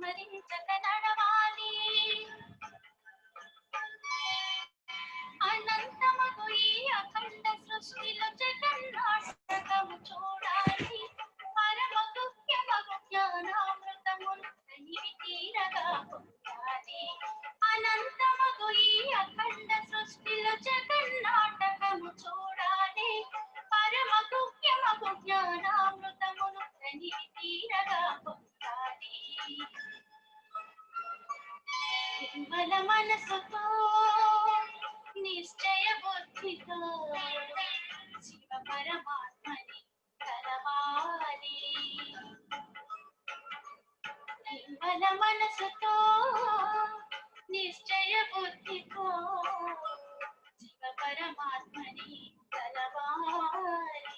స్మరించక నడవాలి. అనంతమగు ఈ అఖండ సృష్టిలో జగన్నాటకము చూడాలి. పరమ గుహ్యమగు జ్ఞానామృతమును తనివి తీరగా పొందాలి. అనంతమగు ఈ అఖండ సృష్టిలో జగన్నాటకము చూడాలి. పరమ గుహ్యమగు జ్ఞానామృతమును తనివి తీరగా పొందాలి. నిర్మల మనసుతో నిశ్చయ బుద్ధితో శివ పరమాత్మని కలవాలి. నిర్మల మనసుతో నిశ్చయ బుద్ధితో శివ పరమాత్మని కలవాలి.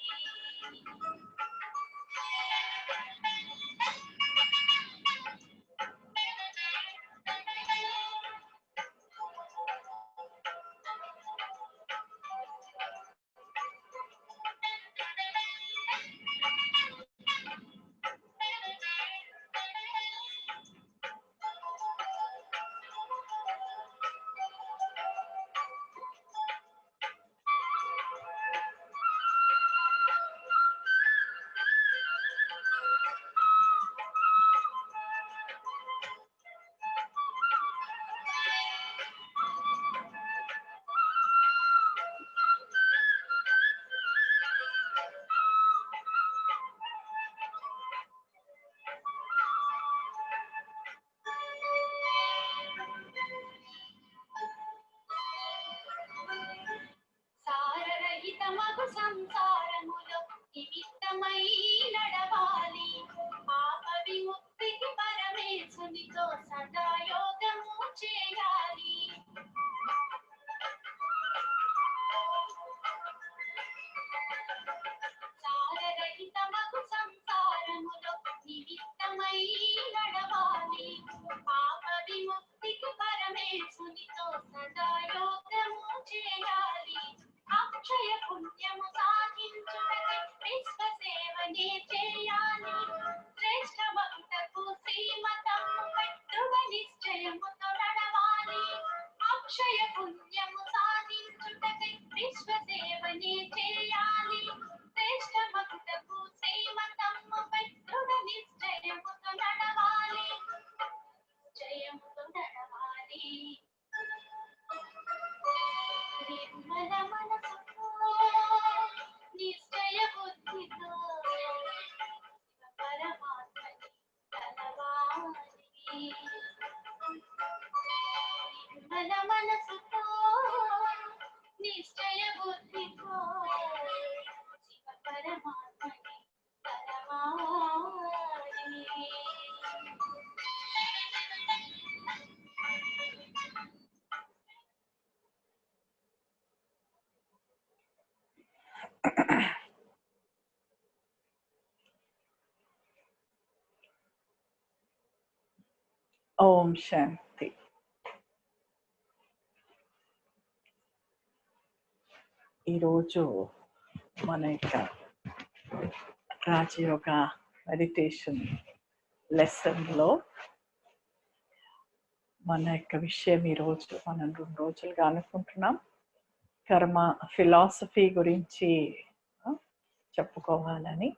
సారరహితమగు సంసారములో నిమిత్తమై నడవాలి. పాప విముక్తికి పరమేశునితో సదా యోగము చేయాలి. సారరహితమగు సంసారములో నిమిత్తమై నడవాలి. పాప విముక్తికి పరమేశునితో సదా యోగము చేయాలి. అక్షయ పుణ్యము సాధించుటకై విశ్వ సేవనే చేయాలి. శ్రేష్ఠ భక్తకు శ్రీమతముపై దృఢ నిశ్చయముతో నడవాలి. అక్షయ పుణ్యము సాధించుటకై విశ్వ సేవనే చేయాలి. శ్రేష్ఠ భక్తకు శ్రీమతముపై దృఢ నిశ్చయముతో నడవాలి. జయముతో నడవాలి. నిర్మల మనసుతో నిశ్చయ బుద్ధితో పరమాత్మని కలవాలి. నిర్మల మనసుతో నిశ్చయ బుద్ధితో శివ పరమాత్మని కలవాలి. ఓం శాంతి. ఈరోజు మన యొక్క రాజయోగ మెడిటేషన్ లెసన్లో మన యొక్క విషయం ఈరోజు మనం 2 రోజులుగా అనుకుంటున్నాం. కర్మ ఫిలాసఫీ గురించి చెప్పుకోవాలని.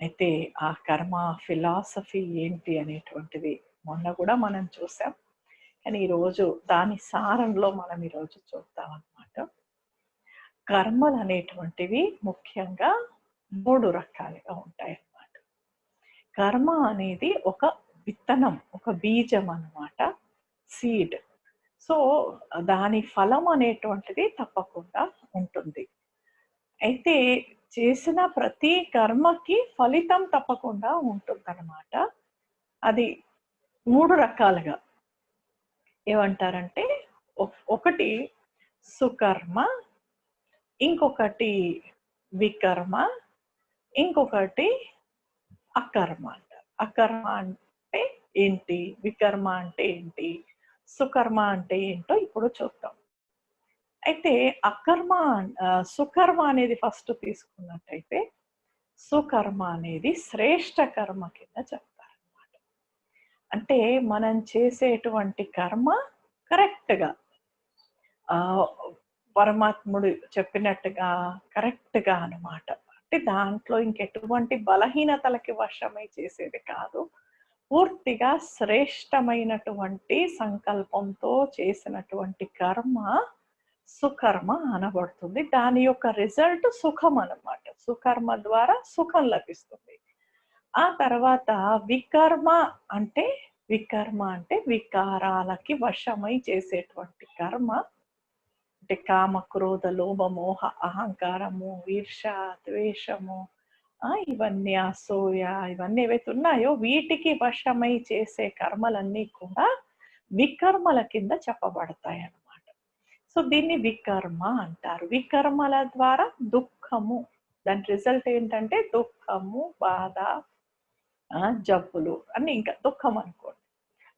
అయితే ఆ కర్మ ఫిలాసఫీ ఏంటి అనేటువంటిది మొన్న కూడా మనం చూసాం. కానీ ఈరోజు దాని సారంలో మనం ఈరోజు చూద్దాం అన్నమాట. కర్మలు అనేటువంటివి ముఖ్యంగా 3 రకాలుగా ఉంటాయి అన్నమాట. కర్మ అనేది ఒక విత్తనం, ఒక బీజం అన్నమాట, సీడ్. సో దాని ఫలం అనేటువంటిది తప్పకుండా ఉంటుంది. అయితే చేసిన ప్రతి కర్మకి ఫలితం తప్పకుండా ఉంటుందన్నమాట. అది 3 రకాలుగా ఏమంటారంటే, ఒకటి సుకర్మ, ఇంకొకటి వికర్మ, ఇంకొకటి అకర్మ అంటారు. అకర్మ అంటే ఏంటి, వికర్మ అంటే ఏంటి, సుకర్మ అంటే ఏంటో ఇప్పుడు చూద్దాం. అయితే అకర్మ సుకర్మ అనేది ఫస్ట్ తీసుకున్నట్టయితే, సుకర్మ అనేది శ్రేష్ట కర్మ కింద చెప్తారనమాట. అంటే మనం చేసేటువంటి కర్మ కరెక్ట్‌గా ఆహ్, పరమాత్ముడు చెప్పినట్టుగా కరెక్ట్‌గా అన్నమాట. అంటే దాంట్లో ఇంకెటువంటి బలహీనతలకి వశమై చేసేది కాదు. పూర్తిగా శ్రేష్టమైనటువంటి సంకల్పంతో చేసినటువంటి కర్మ సుకర్మ అనబడుతుంది. దాని యొక్క రిజల్ట్ సుఖం అన్నమాట. సుకర్మ ద్వారా సుఖం లభిస్తుంది. ఆ తర్వాత వికర్మ అంటే వికర్మ అంటే వికారాలకి వశమై చేసేటువంటి కర్మ. అంటే కామ, క్రోధ, లోభ, మోహ, అహంకారము, ఈర్ష్య, ద్వేషము, ఇవన్నీ అసూయ, ఇవన్నీ ఏవైతే ఉన్నాయో వీటికి వశమై చేసే కర్మలన్నీ కూడా వికర్మల కింద చెప్పబడతాయన్నమాట. సో దీన్ని వికర్మ అంటారు. వికర్మల ద్వారా దుఃఖము, దాని రిజల్ట్ ఏంటంటే దుఃఖము, బాధ, జబ్బులు అన్ని ఇంకా దుఃఖం అనుకోండి.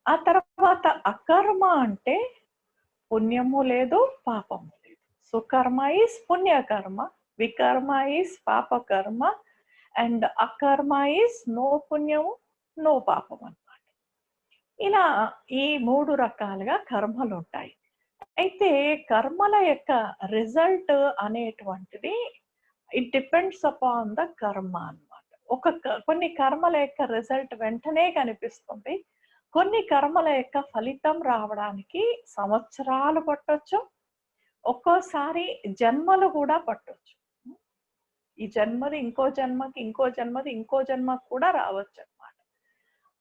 ఆ తర్వాత అకర్మ అంటే పుణ్యము లేదు, పాపము లేదు. సుకర్మ ఈస్ పుణ్యకర్మ, వికర్మ ఈస్ పాపకర్మ, అండ్ అకర్మ ఈస్ నో పుణ్యము, నో పాపం అన్నమాట. ఇలా ఈ 3 రకాలుగా కర్మలుంటాయి. అయితే కర్మల యొక్క రిజల్ట్ అనేటువంటిది ఇట్ డిపెండ్స్ అపాన్ ద కర్మ అన్నమాట. కొన్ని కర్మల యొక్క రిజల్ట్ వెంటనే కనిపిస్తుంది. కొన్ని కర్మల యొక్క ఫలితం రావడానికి సంవత్సరాలు పట్టొచ్చు. ఒక్కోసారి జన్మలు కూడా పట్టొచ్చు. ఈ జన్మది ఇంకో జన్మకి, ఇంకో జన్మది ఇంకో జన్మకి కూడా రావచ్చన్నమాట.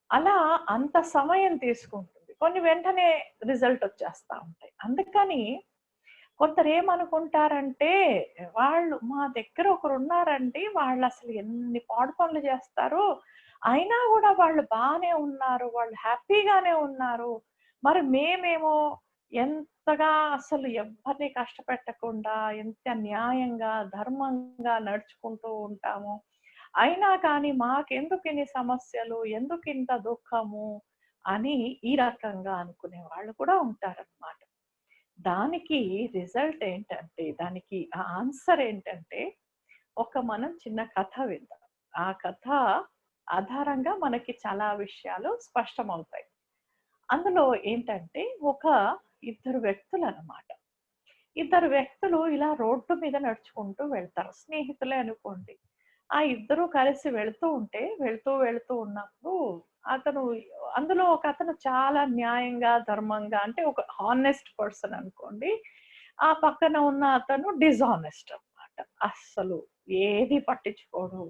అలా అంత సమయం తీసుకుంటుంది. కొన్ని వెంటనే రిజల్ట్ వచ్చేస్తా ఉంటాయి. అందుకని కొందరేమనుకుంటారంటే, వాళ్ళు మా దగ్గర ఒకరున్నారండి, వాళ్ళసలు ఎన్ని పాడు పనులు చేస్తారు. అయినా గూడా వాళ్ళు బానే ఉన్నారు. వాళ్ళు హ్యాపీగానే ఉన్నారు. మరి మేమేమో ఎంతగా అసలు ఎవ్వరిని కష్టపెట్టకుండా, ఎంత న్యాయంగా, ధర్మంగా నడుచుకుంటూ ఉంటాము. అయినా కానీ మాకెందుకిన్ని సమస్యలు, ఎందుకింత దుఃఖము అని ఈ రకంగా అనుకునే వాళ్ళు కూడా ఉంటారనమాట. దానికి రిజల్ట్ ఏంటంటే, దానికి ఆన్సర్ ఏంటంటే, మనం చిన్న కథ విందాం. ఆ కథ ఆధారంగా మనకి చాలా విషయాలు స్పష్టమవుతాయి. అందులో ఏంటంటే, ఇద్దరు వ్యక్తులనమాట. ఇద్దరు వ్యక్తులు ఇలా రోడ్డు మీద నడుచుకుంటూ వెళ్తారు. స్నేహితులే అనుకోండి. ఆ ఇద్దరు కలిసి వెళ్తూ ఉన్నప్పుడు అతను అందులో ఒకతను చాలా న్యాయంగా, ధర్మంగా అంటే ఒక హానెస్ట్ పర్సన్ అనుకోండి. ఆ పక్కన ఉన్న అతను డిజానెస్ట్ అన్నమాట. అస్సలు ఏది పట్టించుకోడు.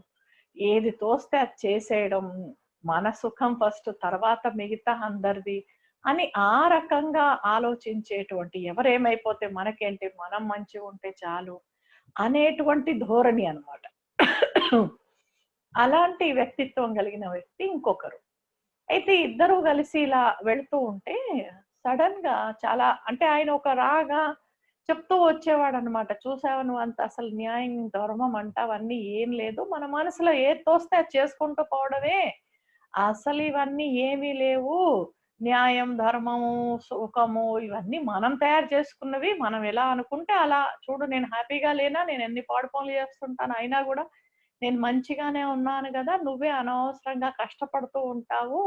ఏది తోస్తే అది చేసేయడం. మన సుఖం ఫస్ట్, తర్వాత మిగతా అందరిది అని ఆ రకంగా ఆలోచించేటువంటి ఎవరేమైపోతే మనకేంటి, మనం మంచిగుంటే చాలు అనేటువంటి ధోరణి అన్నమాట. అలాంటి వ్యక్తిత్వం కలిగిన వ్యక్తి ఇంకొకరు. అయితే ఇద్దరు కలిసి ఇలా వెళ్తూ ఉంటే సడెన్‌గా చాలా అంటే ఆయన ఒక రాగా చెప్తూ వచ్చేవాడనమాట. చూసావా నువ్వంత అసలు న్యాయం, ధర్మం అంటావన్నీ ఏం లేదు. మన మనసులో ఏది తోస్తే అది చేసుకుంటూ పోవడమే. అసలు ఇవన్నీ ఏమీ లేవు. న్యాయం, ధర్మము, సుఖము ఇవన్నీ మనం తయారు చేసుకున్నవి. మనం ఎలా అనుకుంటే అలా చూడు నేను హ్యాపీగా లేనా? నేను ఎన్ని పాడు పనులు చేస్తుంటాను. అయినా గూడా నేను మంచిగానే ఉన్నాను గదా! నువ్వే అనవసరంగా కష్టపడుతూ ఉంటావు.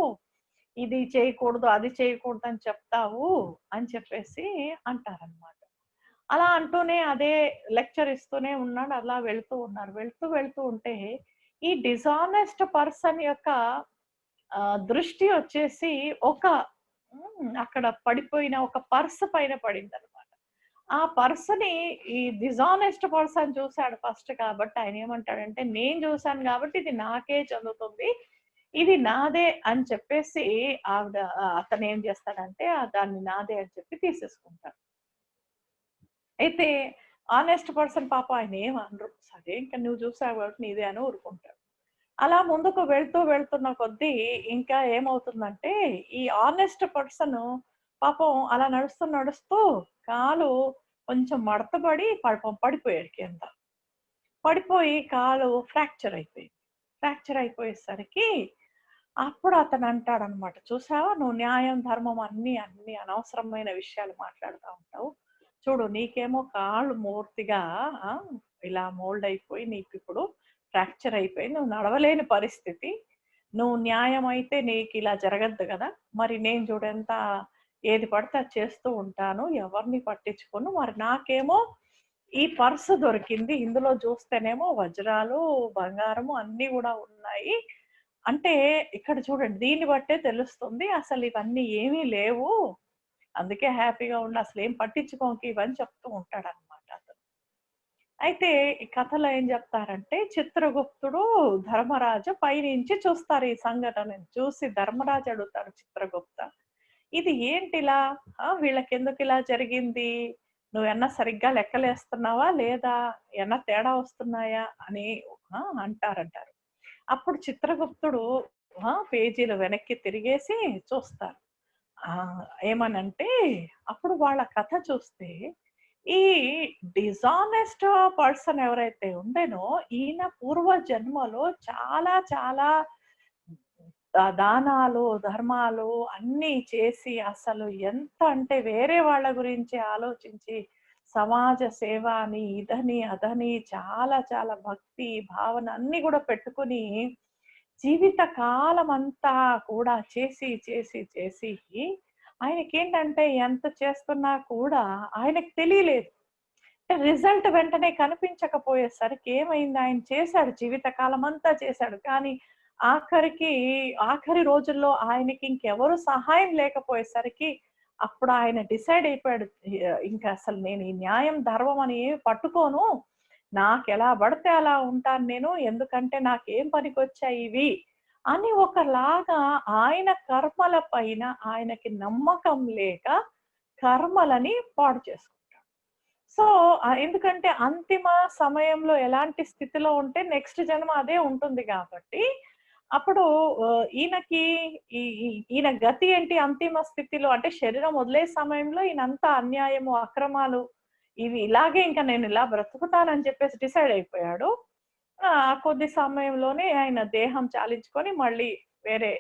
ఇది చేయకూడదు, అది చేయకూడదు అని చెప్తావు అని చెప్పేసి అంటారనమాట. అలా అంటూనే అదే లెక్చర్ ఇస్తూనే ఉన్నాడు. అలా వెళ్తూ ఉంటే ఈ డిజానెస్ట్ పర్సన్ యొక్క దృష్టి వచ్చేసి అక్కడ పడిపోయిన ఒక పర్స్ పైన పడిందనమాట. ఆ పర్స్‌ని ఈ డిజానెస్ట్ పర్సన్ చూసాడు ఫస్ట్ కాబట్టి ఆయన ఏమంటాడంటే, నేను చూసాను కాబట్టి ఇది నాకే చెందుతుంది. ఇది నాదే అని చెప్పేసి అతనేం చేస్తాడంటే దాన్ని నాదే అని చెప్పి తీసేసుకుంటాడు. అయితే ఆనెస్ట్ పర్సన్ పాపం ఆయనేం అనరు. సరే ఇంక నువ్వు చూసావు కాబట్టి నీదే అని ఊరుకుంటాడు. అలా ముందుకు వెళ్తున్న కొద్దీ ఇంకా ఏమవుతుందంటే, ఈ ఆనెస్ట్ పర్సను పాపం అలా నడుస్తూ కాలు కొంచెం మడతబడి పాపం పడిపోయాడు కింద. పడిపోయి కాలు ఫ్రాక్చర్ అయిపోయింది. ఫ్రాక్చర్ అయిపోయేసరికి అప్పుడు అతను అంటాడనమాట. చూసావా నువ్వు న్యాయం, ధర్మం అన్ని అనవసరమైన విషయాలు మాట్లాడుతా ఉంటావు. చూడు నీకేమో కాళ్ళు పూర్తిగా ఆ! ఇలా మోల్డ్ అయిపోయి నీకిప్పుడు ఫ్రాక్చర్ అయిపోయి నువ్వు నడవలేని పరిస్థితి. నువ్వు న్యాయం అయితే నీకిలా జరగద్దు గదా! మరి నేను చూడు ఏది పడితే అది చేస్తూ ఉంటాను. ఎవరిని పట్టించుకోను. మరి నాకేమో ఈ పర్స్ దొరికింది. ఇందులో చూస్తేనేమో వజ్రాలు, బంగారము అన్నీ గూడా ఉన్నాయి. అంటే ఇక్కడ చూడండి దీన్ని బట్టే తెలుస్తుంది అసలు ఇవన్నీ ఏమీ లేవు. అందుకే హ్యాపీగా ఉండు. అసలేం పట్టించుకోకు ఇవని చెప్తూ ఉంటాడనమాట అతను. అయితే ఈ కథలో ఏం చెప్తారంటే చిత్రగుప్తుడు, ధర్మరాజు పైనుంచి చూస్తారు ఈ సంఘటనని. చూసి ధర్మరాజు అడుగుతారు చిత్రగుప్త, "ఇది ఏంటిలా? వీళ్ళకెందుకిలా జరిగింది? నువ్వేమన్నా సరిగ్గా లెక్కలేస్తున్నావా లేదా? ఏమన్నా తేడా వస్తున్నాయా?" అని అంటారంటారు. అప్పుడు చిత్రగుప్తుడు పేజీలు వెనక్కి తిరిగేసి చూస్తారు. ఏమనంటే అప్పుడు వాళ్ళ కథ చూస్తే ఈ డిజానెస్ట్ పర్సన్ ఎవరైతే ఉండేనో ఈయన పూర్వ జన్మలో చాలా చాలా దానాలు, ధర్మాలు అన్నీ చేసి అసలు ఎంత అంటే వేరే వాళ్ళ గురించి ఆలోచించి సమాజ సేవ అని, ఇదని, అదని చాలా చాలా భక్తి, భావన అన్నీ గూడా పెట్టుకొని జీవిత కాలమంతా కూడా చేసి, చేసి, చేసి ఆయనకేంటంటే ఎంత చేస్తున్నా కూడా ఆయనకి తెలియలేదు. రిజల్ట్ వెంటనే కనిపించకపోయేసరికి ఏమైంది? ఆయన చేశాడు. జీవిత కాలమంతా చేశాడు. కానీ ఆఖరికి ఆఖరి రోజుల్లో ఆయనకి ఇంకెవరు సహాయం లేకపోయేసరికి అప్పుడు ఆయన డిసైడ్ అయిపోయాడు. ఇంకా అసలు నేను ఈ న్యాయం, ధర్మం అని ఏమి పట్టుకోను. నాకెలా పడితే అలా ఉంటాను నేను. ఎందుకంటే నాకేం పనికొచ్చాయి ఇవి అని ఒకలాగా ఆయన కర్మల పైన ఆయనకి నమ్మకం లేక కర్మలని పాడు చేసుకుంటాడు. సో, ఎందుకంటే అంతిమ సమయంలో ఎలాంటి స్థితిలో ఉంటే నెక్స్ట్ జన్మ అదే ఉంటుంది గాబట్టి, అప్పుడు ఈయనకి ఈ ఈ ఈయన గతి ఏంటి అంతిమ స్థితిలో అంటే శరీరం వదిలే సమయంలో ఈయనంతా అన్యాయము, అక్రమాలు ఇవి ఇలాగే ఇంక నేనిలా బ్రతుకుతానని చెప్పేసి డిసైడ్ అయిపోయాడు. కొద్ది సమయంలోనే ఆయన దేహం చాలించుకొని మళ్ళీ వేరే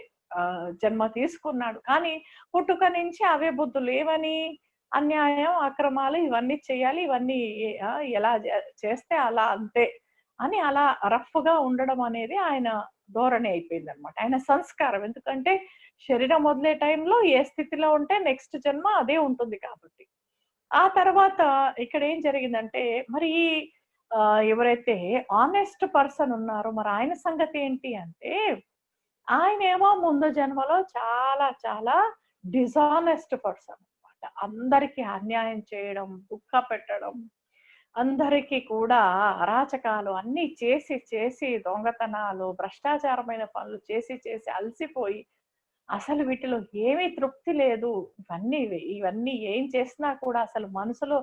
జన్మ తీసుకున్నాడు. కానీ పుట్టుక నుంచి అవే బుద్ధులు. ఏమని? అన్యాయం, అక్రమాలు ఇవన్నీ చేయాలి. ఇవన్నీ ఎలా చేస్తే అలా అంతే అని అలా రఫ్‌గా ఉండడం అనేది ఆయన ధోరణి అయిపోయిందనమాట. ఆయన సంస్కారం. ఎందుకంటే శరీరం వదిలే టైంలో ఏ స్థితిలో ఉంటే నెక్స్ట్ జన్మ అదే ఉంటుంది కాబట్టి. ఆ తర్వాత ఇక్కడ ఏం జరిగిందంటే మరి ఎవరైతే హానెస్ట్ పర్సన్ ఉన్నారో మరి ఆయన సంగతి ఏంటి అంటే ఆయనేమో ముందు జన్మలో చాలా చాలా డిజానెస్ట్ పర్సన్ అన్నమాట. అందరికి అన్యాయం చేయడం, దుఃఖపెట్టడం, అందరికీ కూడా అరాచకాలు అన్నీ చేసి చేసి దొంగతనాలు, భ్రష్టాచారమైన పనులు చేసి చేసి అలసిపోయి అసలు వీటిలో ఏమీ తృప్తి లేదు. ఇవన్నీ ఏం చేసినా కూడా అసలు మనసులో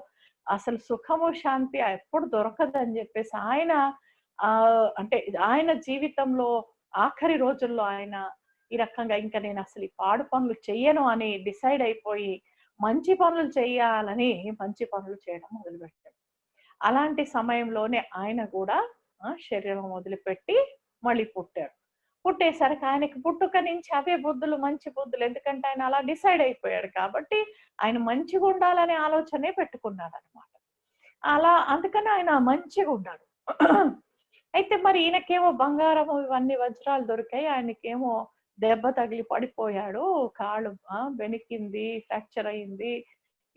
అసలు సుఖము, శాంతి ఎప్పుడు దొరకదని జెప్పేసి ఆయన అంటే ఆయన జీవితంలో ఆఖరి రోజుల్లో ఆయన ఈ రకంగా ఇంక నేనసలు ఈ పాడు పనులు చెయ్యను అని డిసైడ్ అయిపోయి, మంచి పనులు చెయ్యాలని మంచి పనులు చేయడం మొదలుపెట్టాడు. అలాంటి సమయంలోనే ఆయన గూడా శరీరం వదిలిపెట్టి మళ్ళీ పుట్టాడు. పుట్టేసరికి ఆయనకి పుట్టుక నుంచి అవే బుద్ధులు, మంచి బుద్ధులు. ఎందుకంటే ఆయన అలా డిసైడ్ అయిపోయాడు కాబట్టి, ఆయన మంచిగుండాలనే ఆలోచనే పెట్టుకున్నాడనమాట. అలా అందుకని ఆయన మంచిగున్నాడు. అయితే మరి ఈయనకేమో బంగారము ఇవన్నీ వజ్రాలు దొరికాయి. ఆయనకేమో దెబ్బ తగిలి పడిపోయాడు. కాళ్ళు బెణికింది, ఫ్రాక్చర్ అయింది.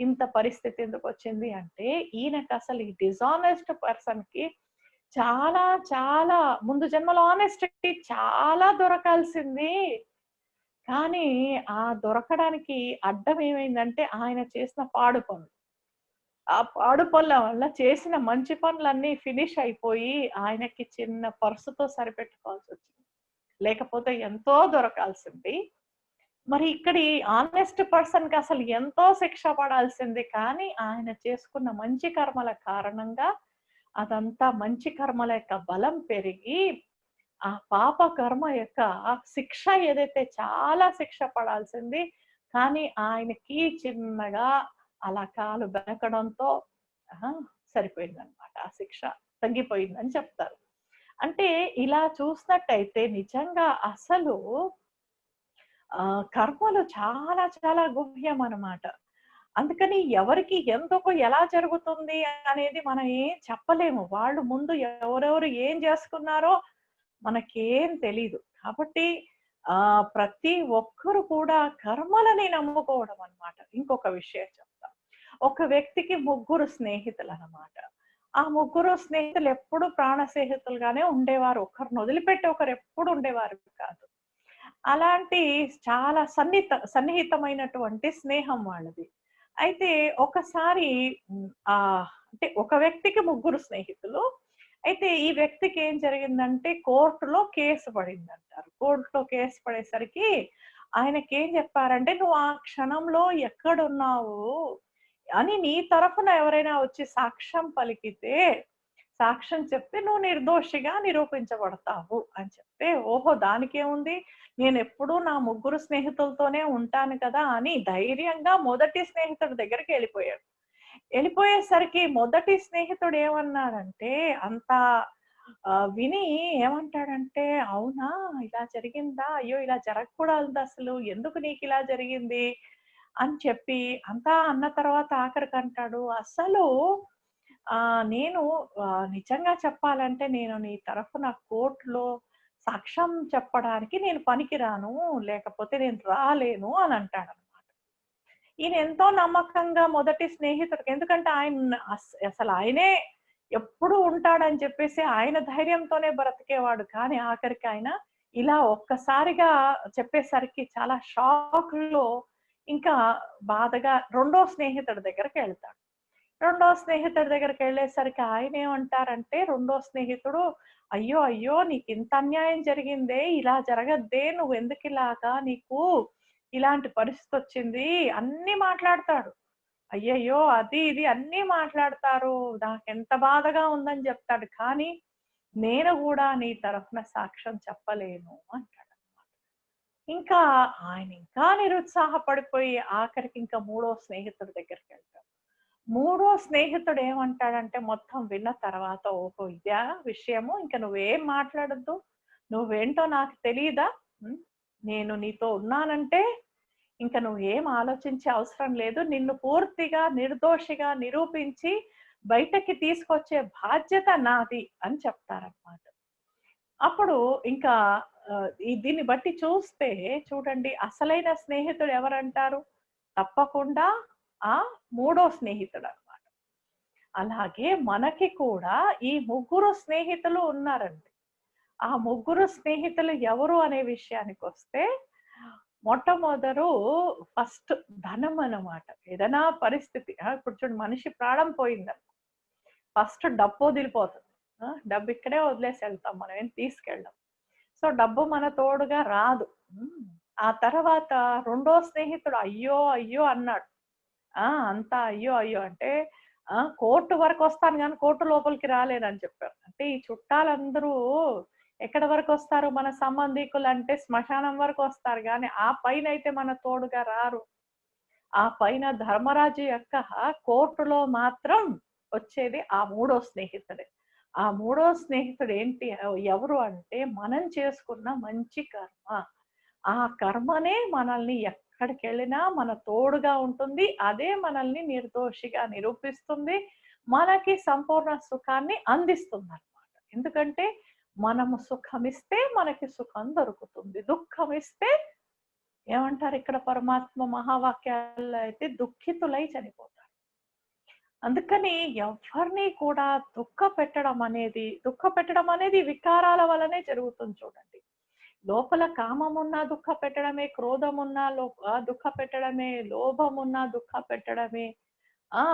ఇంత పరిస్థితి ఎందుకొచ్చింది అంటే, ఈయనకసలు ఈ డిజానెస్ట్ పర్సన్‌కి చాలా చాలా ముందు జన్మలో ఆనెస్టీ చాలా దొరకాల్సింది. కానీ ఆ దొరకడానికి అడ్డం ఏమైందంటే ఆయన చేసిన పాడు పనులు. ఆ పాడు పనుల వల్ల చేసిన మంచి పనులన్నీ ఫినిష్ అయిపోయి ఆయనకి చిన్న పర్సుతో సరిపెట్టుకోవాల్సొచ్చింది. లేకపోతే ఎంతో దొరకాల్సింది. మరి ఇక్కడి ఆనెస్ట్ పర్సన్‌కి అసలు ఎంతో శిక్ష పడాల్సింది. కానీ ఆయన చేసుకున్న మంచి కర్మల కారణంగా అదంతా మంచి కర్మల యొక్క బలం పెరిగి, ఆ పాప కర్మ యొక్క శిక్ష ఏదైతే చాలా శిక్ష పడాల్సింది. కానీ ఆయనకి చిన్నగా అలా కాలు బెనకడంతో ఆహా! సరిపోయిందనమాట. ఆ శిక్ష తగ్గిపోయిందని చెప్తారు. అంటే ఇలా చూసినట్టయితే నిజంగా అసలు కర్మలు చాలా చాలా గుహ్యమనమాట. అందుకని ఎవరికి ఎందుకు ఎలా జరుగుతుంది అనేది మనం ఏం చెప్పలేము. వాళ్ళు ముందు ఎవరెవరు ఏం చేసుకున్నారో మనకేం తెలీదు. కాబట్టి ప్రతి ఒక్కరు కూడా కర్మలని నమ్ముకోవడం అన్నమాట. ఇంకొక విషయం చెప్తా. ఒక వ్యక్తికి ముగ్గురు స్నేహితులన్నమాట. ఆ ముగ్గురు స్నేహితులు ఎప్పుడు ప్రాణ స్నేహితులుగానే ఉండేవారు. ఒకరిని వదిలిపెట్టి ఒకరు ఎప్పుడు ఉండేవారు కాదు. అలాంటి చాలా సన్నిహితమైనటువంటి స్నేహం వాళ్ళది. అయితే ఒకసారి అంటే ఒక వ్యక్తికి ముగ్గురు స్నేహితులు. అయితే ఈ వ్యక్తికి ఏం జరిగిందంటే కోర్టులో కేసు పడిందంటారు. కోర్టులో కేసు పడేసరికి ఆయనకేం చెప్పారంటే, "నువ్వు ఆ క్షణంలో ఎక్కడున్నావు అని నీ తరఫున ఎవరైనా వచ్చి సాక్ష్యం పలికితే, సాక్ష్యం చెప్తే నువ్వు నిర్దోషిగా నిరూపించబడతావు" అని చెప్తే, ఓహో! దానికేముంది, నేనెప్పుడూ నా ముగ్గురు స్నేహితులతోనే ఉంటాను కదా అని ధైర్యంగా మొదటి స్నేహితుడి దగ్గరికి ఎళ్ళిపోయాడు. ఎళ్ళిపోయేసరికి మొదటి స్నేహితుడు ఏమన్నాడంటే, విని ఏమంటాడంటే, "అవునా! ఇలా జరిగిందా? అయ్యో! ఇలా జరగకూడదసలు. ఎందుకు నీకిలా జరిగింది?" అని చెప్పి అంతా అన్న తర్వాత ఆఖరికంటాడు, "అసలు నేను నిజంగా చెప్పాలంటే నేను నీ తరఫున కోర్ట్‌లో సాక్ష్యం చెప్పడానికి నేను పనికిరాను. లేకపోతే నేను రాలేను" అని అంటాడన్నమాట. ఈయన ఎంతో నమ్మకంగా మొదటి స్నేహితుడికి, ఎందుకంటే అసలు ఆయనే ఎప్పుడు ఉంటాడని చెప్పేసి ఆయన ధైర్యంతోనే బ్రతికేవాడు. కానీ ఆఖరికి ఆయన ఇలా ఒక్కసారిగా చెప్పేసరికి చాలా షాక్‌లో ఇంకా బాధగా రెండో స్నేహితుడి దగ్గరికెళ్తాడు. రెండో స్నేహితుడి దగ్గరికెళ్ళేసరికి ఆయనేమంటారంటే, రెండో స్నేహితుడు, "అయ్యో! అయ్యో! నీకింత అన్యాయం జరిగిందే, ఇలా జరగద్దే, నువ్వెందుకిలాగా, నీకు ఇలాంటి పరిస్థితొచ్చింది" అన్నీ మాట్లాడతాడు. అయ్యయ్యో! అది ఇది అన్నీ మాట్లాడతారు. నాకెంత బాధగా ఉందని జెప్తాడు. కానీ, నేను గూడా నీ తరఫున సాక్ష్యం చెప్పలేను అంటాడన్నమాట. ఇంకా ఆయనింకా నిరుత్సాహపడిపోయి ఆఖరికింక మూడో స్నేహితుడి దగ్గరికెళ్తాడు. మూడో స్నేహితుడు ఏమంటాడంటే మొత్తం విన్న తర్వాత, "ఓహో! ఇదా విషయము? ఇంక నువ్వేం మాట్లాడొద్దు. నువ్వేంటో నాకు తెలీదా? హ్మ్. నేను నీతో ఉన్నానంటే ఇంక నువ్వేం ఆలోచించే అవసరం లేదు. నిన్ను పూర్తిగా నిర్దోషిగా నిరూపించి బయటకి తీసుకొచ్చే బాధ్యత నాది" అని చెప్తారనమాట. అప్పుడు ఇంకా దీన్ని బట్టి చూస్తే చూడండి, అసలైన స్నేహితుడు ఎవరంటారు? తప్పకుండా ఆ మూడో స్నేహితుడనమాట. అలాగే మనకి కూడా ఈ ముగ్గురు స్నేహితులు ఉన్నారండి. ఆ ముగ్గురు స్నేహితులు ఎవరు అనే విషయానికొస్తే, మొట్టమొదరు ఫస్ట్ ధనం అన్నమాట. ఏదైనా పరిస్థితి ఇప్పుడు చూడు, మనిషి ప్రాణం పోయిందనుకో, ఫస్ట్ డబ్బు వదిలిపోతుంది. డబ్బు ఇక్కడే వదిలేసి ఎళ్తాం. మనం ఏం తీసుకెళ్ళం. సో, డబ్బు మన తోడుగా రాదు. హ్మ్. ఆ తర్వాత రెండో స్నేహితుడు అయ్యో! అయ్యో! అన్నాడు. అంతా అయ్యో! అయ్యో! అంటే కోర్ట్ వరకొస్తాను గానీ, కోర్ట్ లోపలికి రాలేనని చెప్పారు. అంటే ఈ చుట్టాలందరూ ఎక్కడి వరకొస్తారు? మన సంబంధీకులంటే శ్మశానం వరకొస్తారు గానీ, ఆ పైనైతే మన తోడుగా రారు. ఆ పైన ధర్మరాజు యొక్క కోర్టులో మాత్రం వచ్చేది ఆ మూడో స్నేహితుడే. ఆ మూడో స్నేహితుడు ఏంటి, ఎవరు అంటే మనం చేసుకున్న మంచి కర్మ. ఆ కర్మనే మనల్ని ఎక్కడికెళ్ళినా మన తోడుగా ఉంటుంది. అదే మనల్ని నిర్దోషిగా నిరూపిస్తుంది. మనకి సంపూర్ణ సుఖాన్ని అందిస్తుందన్నమాట. ఎందుకంటే మనము సుఖమిస్తే మనకి సుఖం దొరుకుతుంది. దుఃఖమిస్తే ఏమంటారు ఇక్కడ పరమాత్మ మహావాక్యాల్లో అయితే దుఃఖితులై చనిపోతారు. అందుకని ఎవ్వరిని కూడా దుఃఖపెట్టడం అనేది వికారాల వల్లనే జరుగుతుంది చూడండి. లోపల కామమున్నా దుఃఖపెట్టడమే, క్రోధమున్నా దుఃఖపెట్టడమే, లోభమున్నా దుఃఖపెట్టడమే, ఆ!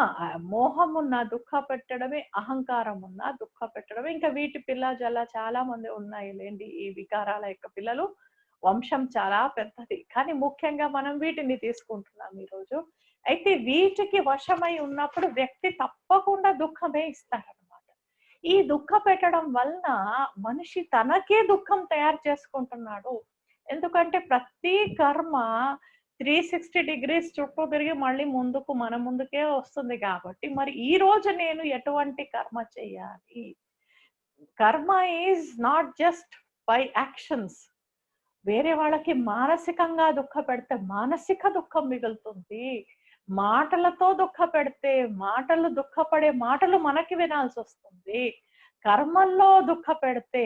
మోహమున్నా దుఃఖపెట్టడమే, అహంకారమున్నా దుఃఖపెట్టడమే. ఇంకా వీటి పిల్ల జల్ల చాలా మంది ఉన్నాయి లెండి. ఈ వికారాల యొక్క పిల్లలు వంశం చాలా పెద్దది. కానీ ముఖ్యంగా మనం వీటిని తీసుకుంటున్నాం ఈరోజు. అయితే వీటికి వశమై ఉన్నప్పుడు వ్యక్తి తప్పకుండా దుఃఖమే ఇస్తారనమాట. ఈ పెట్టడం వలన మనిషి తనకే దుఃఖం తయారు చేసుకుంటున్నాడు. ఎందుకంటే ప్రతి కర్మ 360 డిగ్రీస్ చుట్టూ తిరిగి మళ్ళీ మన ముందుకే వస్తుంది కాబట్టి, మరి ఈ రోజు నేను ఎటువంటి కర్మ చేయాలి? కర్మ is not just by actions. వేరే వాళ్ళకి మానసికంగా దుఃఖపెడితే మానసిక దుఃఖం మిగులుతుంది. మాటలతో దుఃఖపెడితే దుఃఖపడే మాటలు మనకి వినాల్సొస్తుంది. కర్మల్లో దుఃఖపెడితే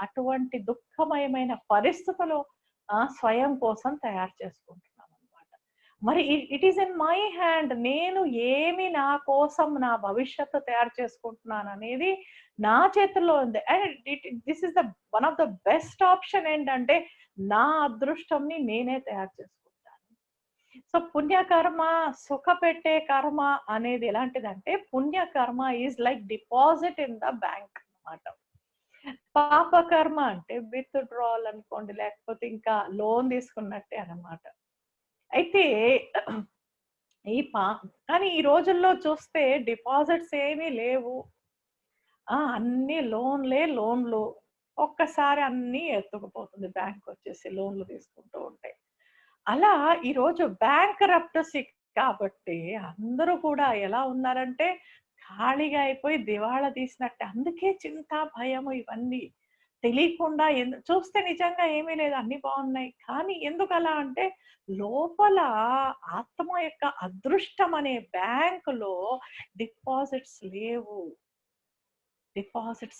అటువంటి దుఃఖమయమైన పరిస్థితులు స్వయం కోసం తయారు చేసుకుంటున్నాం అనమాట. మరి it is in my hand. నేను ఏమి నా కోసం నా భవిష్యత్తు తయారు చేసుకుంటున్నాను అనేది నా చేతుల్లో ఉంది. And this is the one of the best option ఏంటంటే నా అదృష్టంని నేనే తయారు చేసుకుంటాను. సో పుణ్యకర్మ, సుఖ పెట్టే కర్మ అనేది ఎలాంటిదంటే పుణ్యకర్మ is like deposit in the bank అన్నమాట. పాపకర్మ అంటే విత్ డ్రాల్ అనుకోండి, లేకపోతే ఇంకా లోన్ తీసుకున్నట్టే అన్నమాట. అయితే ఈ పా కానీ ఈ రోజుల్లో చూస్తే డిపాజిట్స్ ఏమీ లేవు. అన్ని లోన్లు. ఒక్కసారి అన్నీ ఎత్తుకుపోతుంది బ్యాంక్ వచ్చేసి లోన్లు తీసుకుంటూ ఉంటే. అలా ఈరోజు బ్యాంక్రప్టసీ కాబట్టి అందరూ కూడా ఎలా ఉన్నారంటే ఖాళీగా అయిపోయి దివాళా తీసినట్టే. అందుకే చింత, భయము ఇవన్నీ తెలియకుండా చూస్తే నిజంగా ఏమీ లేదు, అన్ని బాగున్నాయి. కానీ ఎందుకు అలా అంటే లోపల ఆత్మ యొక్క అదృష్టం అనే బ్యాంకులో డిపాజిట్స్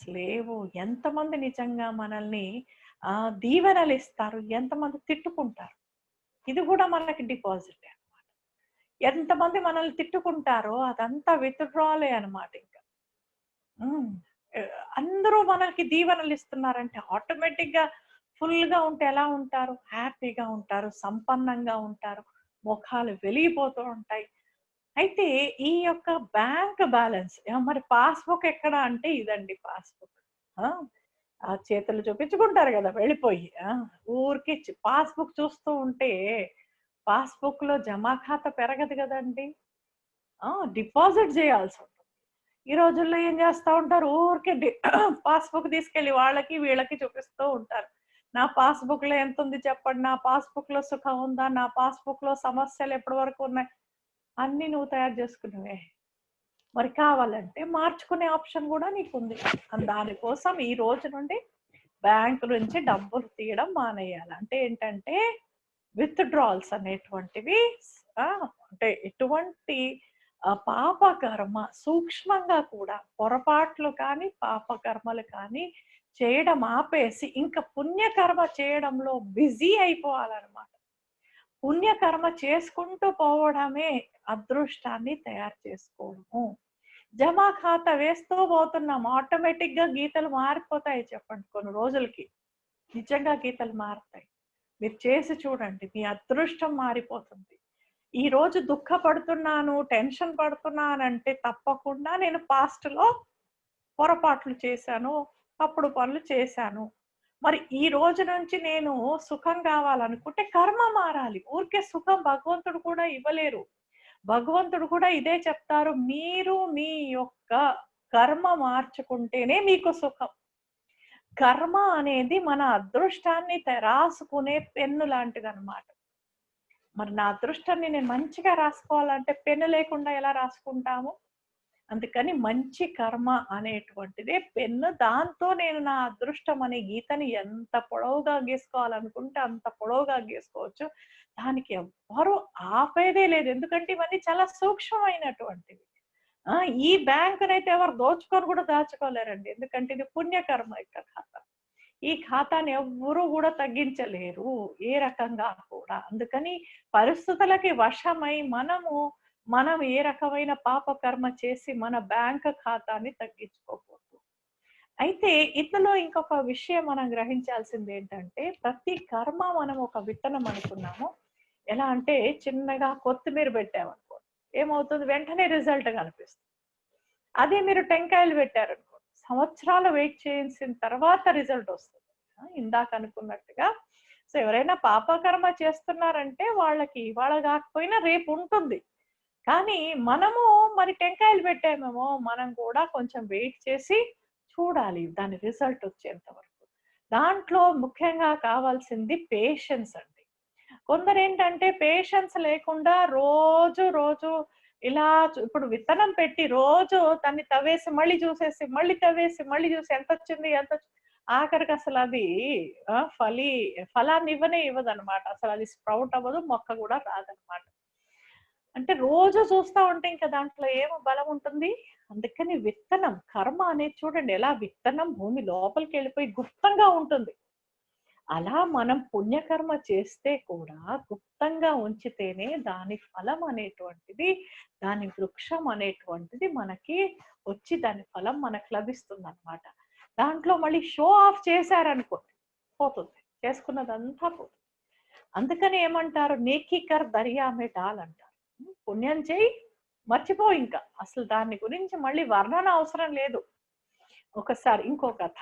లేవు. ఎంతమంది నిజంగా మనల్ని దీవెనలు ఇస్తారు, ఎంతమంది తిట్టుకుంటారు. ఇది కూడా మనకి డిపాజిటే అన్నమాట. ఎంతమంది మనల్ని తిట్టుకుంటారో అదంతా విత్‌డ్రాలే అన్నమాట ఇంకా. అందరూ మనకి దీవెనలు ఇస్తున్నారంటే ఆటోమేటిక్‌గా ఫుల్‌గా ఉంటే ఎలా ఉంటారు? హ్యాపీగా ఉంటారు, సంపన్నంగా ఉంటారు, మొఖాలు వెలిగిపోతూ ఉంటాయి. అయితే ఈ యొక్క బ్యాంక్ బ్యాలెన్స్ మరి పాస్‌బుక్ ఎక్కడ అంటే ఇదండి పాస్‌బుక్. ఆ! చేతులు చూపించుకుంటారు గదా! వెళ్ళిపోయి. ఊరికే పాస్‌బుక్ చూస్తూ ఉంటే పాస్‌బుక్‌లో జమా ఖాతా పెరగదు గదండీ! డిపాజిట్ జేయాల్సుంటుంది. ఈ రోజుల్లో ఏం జేస్తా ఉంటారు, ఊరికే పాస్‌బుక్ తీసుకెళ్ళి వాళ్ళకి, వీళ్ళకి చూపిస్తూ ఉంటారు. నా పాస్‌బుక్‌లో ఎంతుంది చెప్పండి, నా పాస్‌బుక్‌లో సుఖం ఉందా, నా పాస్‌బుక్‌లో సమస్యలు ఎప్పటి వరకు ఉన్నాయి, అన్నీ నువ్వు తయారు జేసుకున్నవే. మరి కావాలంటే మార్చుకునే ఆప్షన్ గూడా నీకుంది. దానికోసం ఈ రోజు నుండి బ్యాంకు నుంచి డబ్బులు తీయడం మానేయాలి. అంటే ఏంటంటే విత్‌డ్రాల్స్ అనేటువంటివి అంటే ఎటువంటి పాపకర్మ సూక్ష్మంగా కూడా పొరపాట్లు కానీ, పాపకర్మలు కానీ చేయడం ఆపేసి ఇంకా పుణ్యకర్మ చేయడంలో బిజీ అయిపోవాలన్నమాట. పుణ్యకర్మ చేసుకుంటూ పోవడమే అదృష్టాన్ని తయారు చేసుకోవడము. జమా ఖాతా వేస్తూ పోతున్నాం. ఆటోమేటిక్‌గా గీతలు మారిపోతాయి చెప్పండి కొన్ని రోజులకి. నిజంగా గీతలు మారతాయి. మీరు చేసి చూడండి. మీ అదృష్టం మారిపోతుంది. ఈరోజు దుఃఖపడుతున్నాను, టెన్షన్ పడుతున్నానంటే తప్పకుండా నేను పాస్ట్‌లో పొరపాట్లు చేశాను, తప్పుడు పనులు చేశాను. మరి ఈ రోజు నుంచి నేను సుఖం కావాలనుకుంటే కర్మ మారాలి. ఊరికే సుఖం భగవంతుడు కూడా ఇవ్వలేరు. భగవంతుడు కూడా ఇదే చెప్తారు. మీరు మీ యొక్క కర్మ మార్చుకుంటేనే మీకు సుఖం. కర్మ అనేది మన అదృష్టాన్ని రాసుకునే పెన్ను లాంటిదన్నమాట. మరి నా అదృష్టాన్ని నేను మంచిగా రాసుకోవాలంటే పెన్ను లేకుండా ఎలా రాసుకుంటాము? అందుకని మంచి కర్మ అనేటువంటిదే పెన్ను. దాంతో నేను నా అదృష్టం అనే గీతని ఎంత పొడవుగా గీసుకోవాలనుకుంటే అంత పొడవుగా గీసుకోవచ్చు. దానికి ఎవ్వరు ఆపేదే లేదు. ఎందుకంటే ఇవన్నీ చాలా సూక్ష్మమైనటువంటివి. ఈ బ్యాంకునైతే ఎవరు దోచుకొని కూడా దాచుకోలేరండి. ఎందుకంటే ఇది పుణ్యకర్మ యొక్క ఖాతా. ఈ ఖాతాని ఎవ్వరూ కూడా తగ్గించలేరు. ఏ రకంగా కూడా. అందుకని పరిస్థితులకి వశమై మనం ఏ రకమైన పాపకర్మ చేసి మన బ్యాంక్ ఖాతాని తగ్గించుకోకూడదు. అయితే ఇందులో ఇంకొక విషయం మనం గ్రహించాల్సింది ఏంటంటే ప్రతి కర్మ మనం ఒక విత్తనం అనుకున్నాము. ఎలా అంటే చిన్నగా కొత్తిమీర పెట్టామనుకోండి, ఏమవుతుంది వెంటనే రిజల్ట్ కనిపిస్తుంది. అదే మీరు టెంకాయలు పెట్టారనుకోండి, సంవత్సరాలు వెయిట్ చేసిన తర్వాత రిజల్ట్ వస్తుంది. ఇందాక అనుకున్నట్టుగా సో ఎవరైనా పాపకర్మ చేస్తున్నారంటే వాళ్ళకి ఇవాళ కాకపోయినా రేపు ఉంటుంది. కానీ మనము మరి టెంకాయలు పెట్టామేమో మనం కూడా కొంచెం వెయిట్ చేసి చూడాలి దాని రిజల్ట్ వచ్చేంత వరకు. దాంట్లో ముఖ్యంగా కావాల్సింది పేషెన్స్ అండి. కొందరేంటంటే పేషెన్స్ లేకుండా రోజు ఇలా ఇప్పుడు విత్తనం పెట్టి రోజు దాన్ని తవ్వేసి మళ్ళీ చూసేసి, మళ్ళీ తవ్వేసి, మళ్ళీ చూసి ఎంతొచ్చింది ఆఖరికి అసలు అది ఫలాన్ని ఇవ్వదన్నమాట. అసలు అది స్ప్రౌట్ అవ్వదు, మొక్క కూడా రాదన్నమాట. అంటే రోజు చూస్తా ఉంటే ఇంకా దాంట్లో ఏమో బలం ఉంటుంది. అందుకని విత్తనం కర్మ అనేది చూడండి ఎలా విత్తనం భూమి లోపలికి వెళ్ళిపోయి గుప్తంగా ఉంటుంది. అలా మనం పుణ్యకర్మ చేస్తే కూడా గుప్తంగా ఉంచితేనే దాని ఫలం అనేటువంటిది, దాని వృక్షం అనేటువంటిది మనకి వచ్చి దాని ఫలం మనకు లభిస్తుందన్నమాట. దాంట్లో మళ్ళీ షో ఆఫ్ చేశారనుకోండి పోతుంది. చేసుకున్నదంతా పోతుంది. అందుకని ఏమంటారు, నేకీ కర్ దరియా మే డాల్ అంటారు. పుణ్యం చేయి, మర్చిపో ఇంకా. అసలు దాని గురించి మళ్ళీ వర్ణన అవసరం లేదు. ఒకసారి ఇంకో కథ,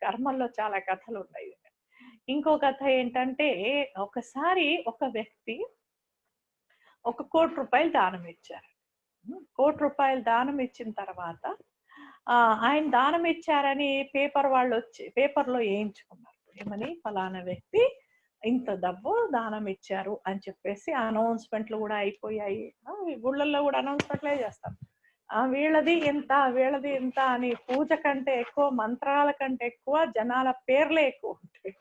కర్మల్లో చాలా కథలున్నాయి. ఇంకో కథ ఏంటంటే, ఒకసారి ఒక వ్యక్తి ఒక ₹1,00,00,000 దానం ఇచ్చారు. ₹1,00,00,000 దానం ఇచ్చిన తర్వాత ఆయన దానం ఇచ్చారని పేపర్‌లో ఏయించుకున్నారు. ఏమని, ఫలానా వ్యక్తి ఇంత డబ్బు దానం ఇచ్చారు అని చెప్పేసి అనౌన్స్‌మెంట్‌లు గూడా అయిపోయాయి. ఈ గుళ్ళల్లో గూడా అనౌన్స్‌మెంట్‌లే చేస్తారు. వీళ్ళది ఇంత, వీళ్ళది ఇంత అని పూజ కంటే ఎక్కువ, మంత్రాల కంటే ఎక్కువ జనాల పేర్లే ఎక్కువుంటాయి.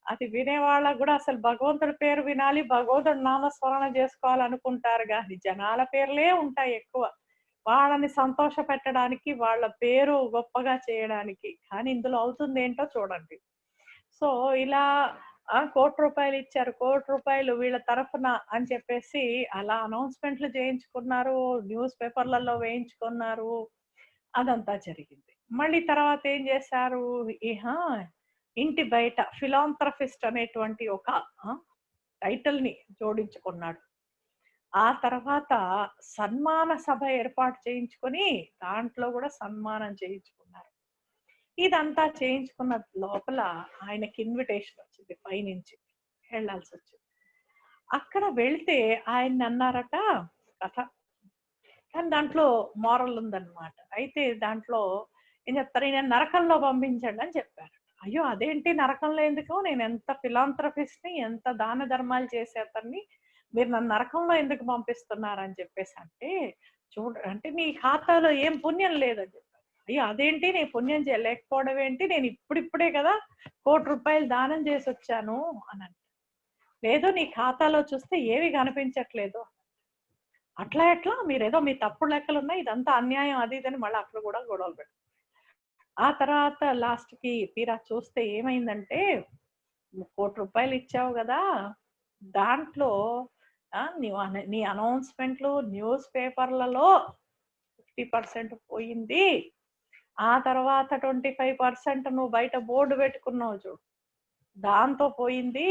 అది వినేవాళ్ళకి గూడా అసలు భగవంతుడి పేరు వినాలి, భగవంతుడి నామస్మరణ చేసుకోవాలనుకుంటారు గానీ, జనాల పేర్లే ఉంటాయి ఎక్కువ. వాళ్ళని సంతోషపెట్టడానికి, వాళ్ళ పేరు గొప్పగా చేయడానికి. కానీ ఇందులో అవుతుందేంటో చూడండి. సో, ఇలా ₹1,00,00,000 ఇచ్చారు. ₹1,00,00,000 వీళ్ళ తరఫున అని చెప్పేసి అలా అనౌన్స్‌మెంట్‌లు చేయించుకున్నారు. న్యూస్ పేపర్‌లలో వేయించుకున్నారు. అదంతా జరిగింది. మళ్ళీ తర్వాత ఏం చేశారు, ఇహా ఇంటి బయట ఫిలాంథ్రఫిస్ట్ అనేటువంటి ఒక టైటిల్‌ని జోడించుకున్నాడు. ఆ తర్వాత సన్మాన సభ ఏర్పాటు చేయించుకొని, దాంట్లో గూడా సన్మానం చేయించుకున్నారు. ఇదంతా చేయించుకున్న లోపల ఆయనకి ఇన్విటేషన్ వచ్చింది పైనుంచి. వెళ్ళాల్సొచ్చింది. అక్కడ వెళ్తే ఆయన్నన్నారట, కథ. కానీ దాంట్లో మోరల్ ఉందన్నమాట. అయితే దాంట్లో ఏం చెప్తారు, ఈయన నరకంలో పంపించండి అని చెప్పారు. అయ్యో! అదేంటి నరకంలో ఎందుకు? నేనెంత ఫిలాంథ్రఫిస్ట్‌ని, ఎంత దాన ధర్మాలు చేసే అతన్ని, మీరు నన్ను నరకంలో ఎందుకు పంపిస్తున్నారని చెప్పేసంటే, అంటే నీ ఖాతాలో ఏం పుణ్యం లేదని చెప్పారు. అయ్యో! అదేంటి నేను పుణ్యం లేకపోవడం ఏంటి? నేను ఇప్పుడిప్పుడే కదా ₹1,00,00,000 దానం చేసొచ్చాను అనంటారు. లేదు, నీ ఖాతాలో చూస్తే ఏవి కనిపించట్లేదు. అట్లా ఎట్లా? మీరేదో మీ తప్పుడు లెక్కలున్నాయి, ఇదంతా అన్యాయం అది ఇదని మళ్ళీ అక్కడ కూడా గొడవలు పెట్టారు. ఆ తర్వాత లాస్ట్‌కి తీరా చూస్తే ఏమైందంటే, ₹1,00,00,000 ఇచ్చావు గదా! దాంట్లో నీ అనౌన్స్‌మెంట్‌లు న్యూస్ పేపర్‌లలో 50% పోయింది. ఆ తర్వాత 25% నువ్వు బయట బోర్డ్ పెట్టుకున్నావు చూడు, దాంతో పోయింది.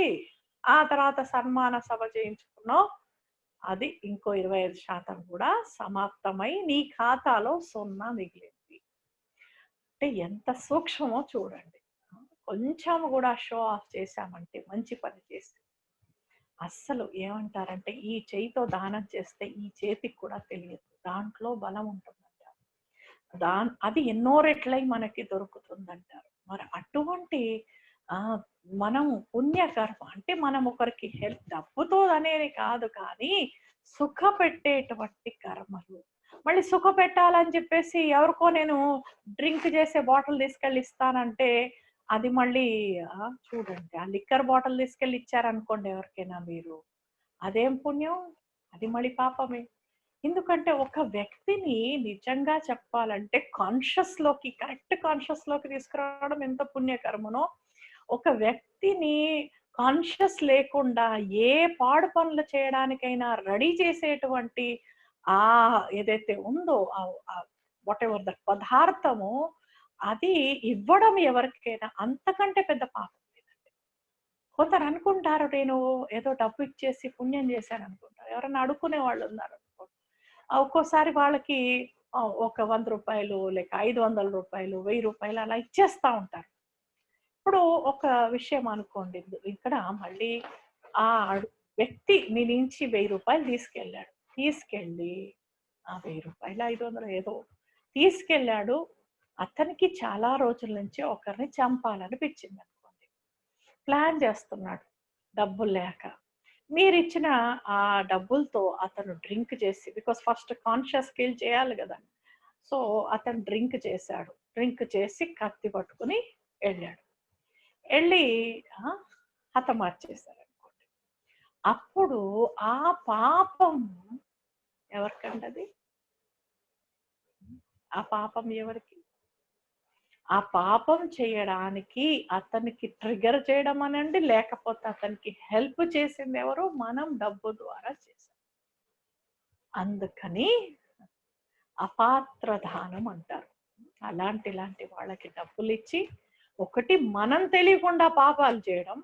ఆ తర్వాత సన్మాన సభ చేయించుకున్నావు. అది ఇంకో 25% కూడా సమాప్తమై నీ ఖాతాలో 0 మిగిలింది. అంటే ఎంత సూక్ష్మమో చూడండి. కొంచెం గూడా షో ఆఫ్ చేశామంటే, మంచి పని చేస్తే, అస్సలు ఏమంటారంటే, ఈ చేయితో దానం చేస్తే ఈ చేతికి కూడా తెలియదు. దాంట్లో బలం ఉంటుందంటారు. అది ఎన్నో రెట్లై మనకి దొరుకుతుందంటారు. మరి అటువంటి ఆహ్, మనం పుణ్యకర్మ అంటే మనం ఒకరికి హెల్ప్ డబ్బుతో అనేది కాదు కానీ, సుఖపెట్టేటువంటి కర్మలు. మళ్ళీ సుఖపెట్టాలని చెప్పేసి ఎవరికో నేను డ్రింక్ చేసే బాటిల్ తీసుకెళ్ళి ఇస్తానంటే, అది మళ్ళీ చూడండి, ఆ లిక్కర్ బాటిల్ తీసుకెళ్ళి ఇచ్చారనుకోండి ఎవరికైనా మీరు, అదేం పుణ్యం? అది మళ్ళీ పాపమే. ఎందుకంటే ఒక వ్యక్తిని నిజంగా చెప్పాలంటే కరెక్ట్ కాన్షియస్‌లోకి తీసుకురావడం ఎంత పుణ్యకర్మనో, ఒక వ్యక్తిని కాన్షియస్ లేకుండా ఏ పాడు పనులు చేయడానికైనా రెడీ చేసేటువంటి ఏదైతే ఉందో వాటెవర్ దట్ పదార్థము, అది ఇవ్వడం ఎవరికైనా అంతకంటే పెద్ద పాపం లేదండి. కొందరు అనుకుంటారు, నేను ఏదో డబ్బు ఇచ్చేసి పుణ్యం చేశాననుకుంటారు. ఎవరైనా అడుక్కునే వాళ్ళున్నారనుకో, ఒక్కోసారి వాళ్ళకి ఒక ₹100 లేక ₹500, ₹1000 అలా ఇచ్చేస్తా ఉంటారు. ఇప్పుడు ఒక విషయం అనుకోండి, ఇక్కడ మళ్ళీ ఆ వ్యక్తి నీ నుంచి ₹1000 తీసుకెళ్ళాడు. తీసుకెళ్ళి ₹1000, 500 ఏదో తీసుకెళ్ళాడు. అతనికి చాలా రోజుల నుంచి ఒకరిని చంపాలనిపించిందనుకోండి. ప్లాన్ చేస్తున్నాడు డబ్బులు లేక. మీరిచ్చిన ఆ డబ్బులతో అతను డ్రింక్ చేసి, బికాస్ ఫస్ట్ కాన్షియస్ కిల్ చేయాలి గదా! సో, అతను డ్రింక్ చేశాడు. డ్రింక్ చేసి కత్తి పట్టుకొని ఎళ్ళాడు. ఎళ్ళి ఆ! హతమార్చేశారనుకోండి. అప్పుడు ఆ పాపం ఎవరికండది? ఆ పాపం ఎవరికి? ఆ పాపం చేయడానికి అతనికి ట్రిగ్గర్ చేయడం అనండి, లేకపోతే అతనికి హెల్ప్ చేసింది ఎవరు? మనం డబ్బు ద్వారా చేసాం. అందుకని అపాత్ర దానం అంటారు. ఇలాంటి వాళ్ళకి డబ్బులిచ్చి, ఒకటి మనం తెలియకుండా పాపాలు చేయడం,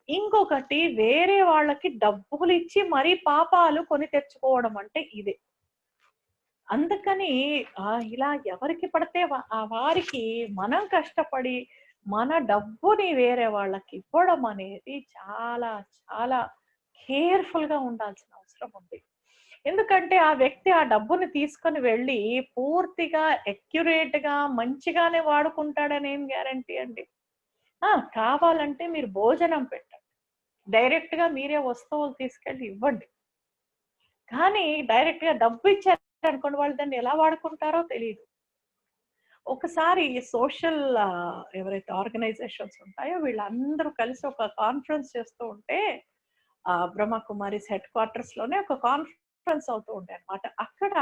ఇంకొకటి వేరే వాళ్ళకి డబ్బులిచ్చి మరీ పాపాలు కొని తెచ్చుకోవడం అంటే ఇదే. అందుకని ఇలా ఎవరికి పడితే వారికి మనం కష్టపడి మన డబ్బుని వేరే వాళ్ళకి ఇవ్వడం అనేది చాలా చాలా కేర్ఫుల్ గా ఉండాల్సిన అవసరం ఉంది. ఎందుకంటే ఆ వ్యక్తి ఆ డబ్బుని తీసుకొని వెళ్ళి పూర్తిగా అక్యురేట్ గా మంచిగానే వాడుకుంటాడని ఏం గ్యారంటీ అండి? కావాలంటే మీరు భోజనం పెట్టండి, డైరెక్ట్ గా మీరే వస్తువులు తీసుకెళ్ళి ఇవ్వండి. కానీ డైరెక్ట్ గా డబ్బు ఇచ్చారనుకోండి, వాళ్ళు దాన్ని ఎలా వాడుకుంటారో తెలియదు. ఒకసారి సోషల్ ఎవరైతే ఆర్గనైజేషన్స్ ఉంటాయో వీళ్ళందరూ కలిసి ఒక కాన్ఫరెన్స్ చేస్తూ ఉంటే, బ్రహ్మకుమారిస్ హెడ్ క్వార్టర్స్ లోనే ఒక కాన్ఫరెన్స్ అవుతూ ఉంటాయి అన్నమాట. అక్కడ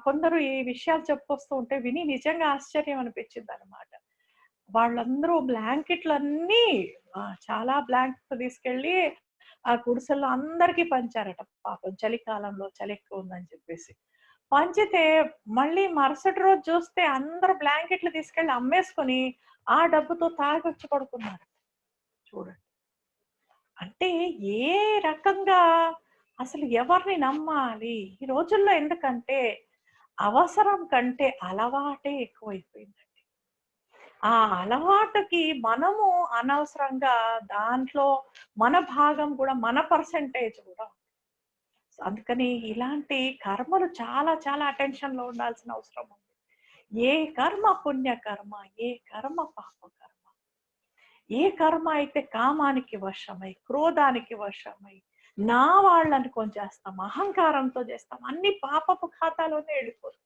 కొందరు ఈ విషయాలు చెప్పుకొస్తూ ఉంటే విని నిజంగా ఆశ్చర్యం అనిపించింది అనమాట. వాళ్ళందరూ బ్లాంకెట్లన్నీ చాలా బ్లాంకెట్లు తీసుకెళ్ళి ఆ గుడిసెల్లో అందరికీ పంచారట. పాపం చలికాలంలో చలి ఎక్కువ ఉందని చెప్పేసి. పంచితే మళ్ళీ మరుసటి రోజు చూస్తే అందరూ బ్లాంకెట్లు తీసుకెళ్ళి అమ్మేసుకొని ఆ డబ్బుతో తాగొచ్చి పడుకున్నారు. చూడండి. అంటే ఏ రకంగా అసలు ఎవరిని నమ్మాలి? ఈ రోజుల్లో ఎందుకంటే అవసరం కంటే అలవాటే ఎక్కువైపోయిందండి. ఆ అలవాటుకి మనము అనవసరంగా దాంట్లో మన భాగం కూడా, మన పర్సెంటేజ్ కూడా. అందుకని ఇలాంటి కర్మలు చాలా చాలా అటెన్షన్ లో ఉండాల్సిన అవసరం ఉంది. ఏ కర్మ పుణ్య కర్మ, ఏ కర్మ పాప కర్మ, ఏ కర్మ అయితే కామానికి వశమై, క్రోధానికి వశమై, నా వాళ్ళనుకొని చేస్తాం, అహంకారంతో చేస్తాం, అన్ని పాపపు ఖాతాలోనే వెళ్ళిపోతాం.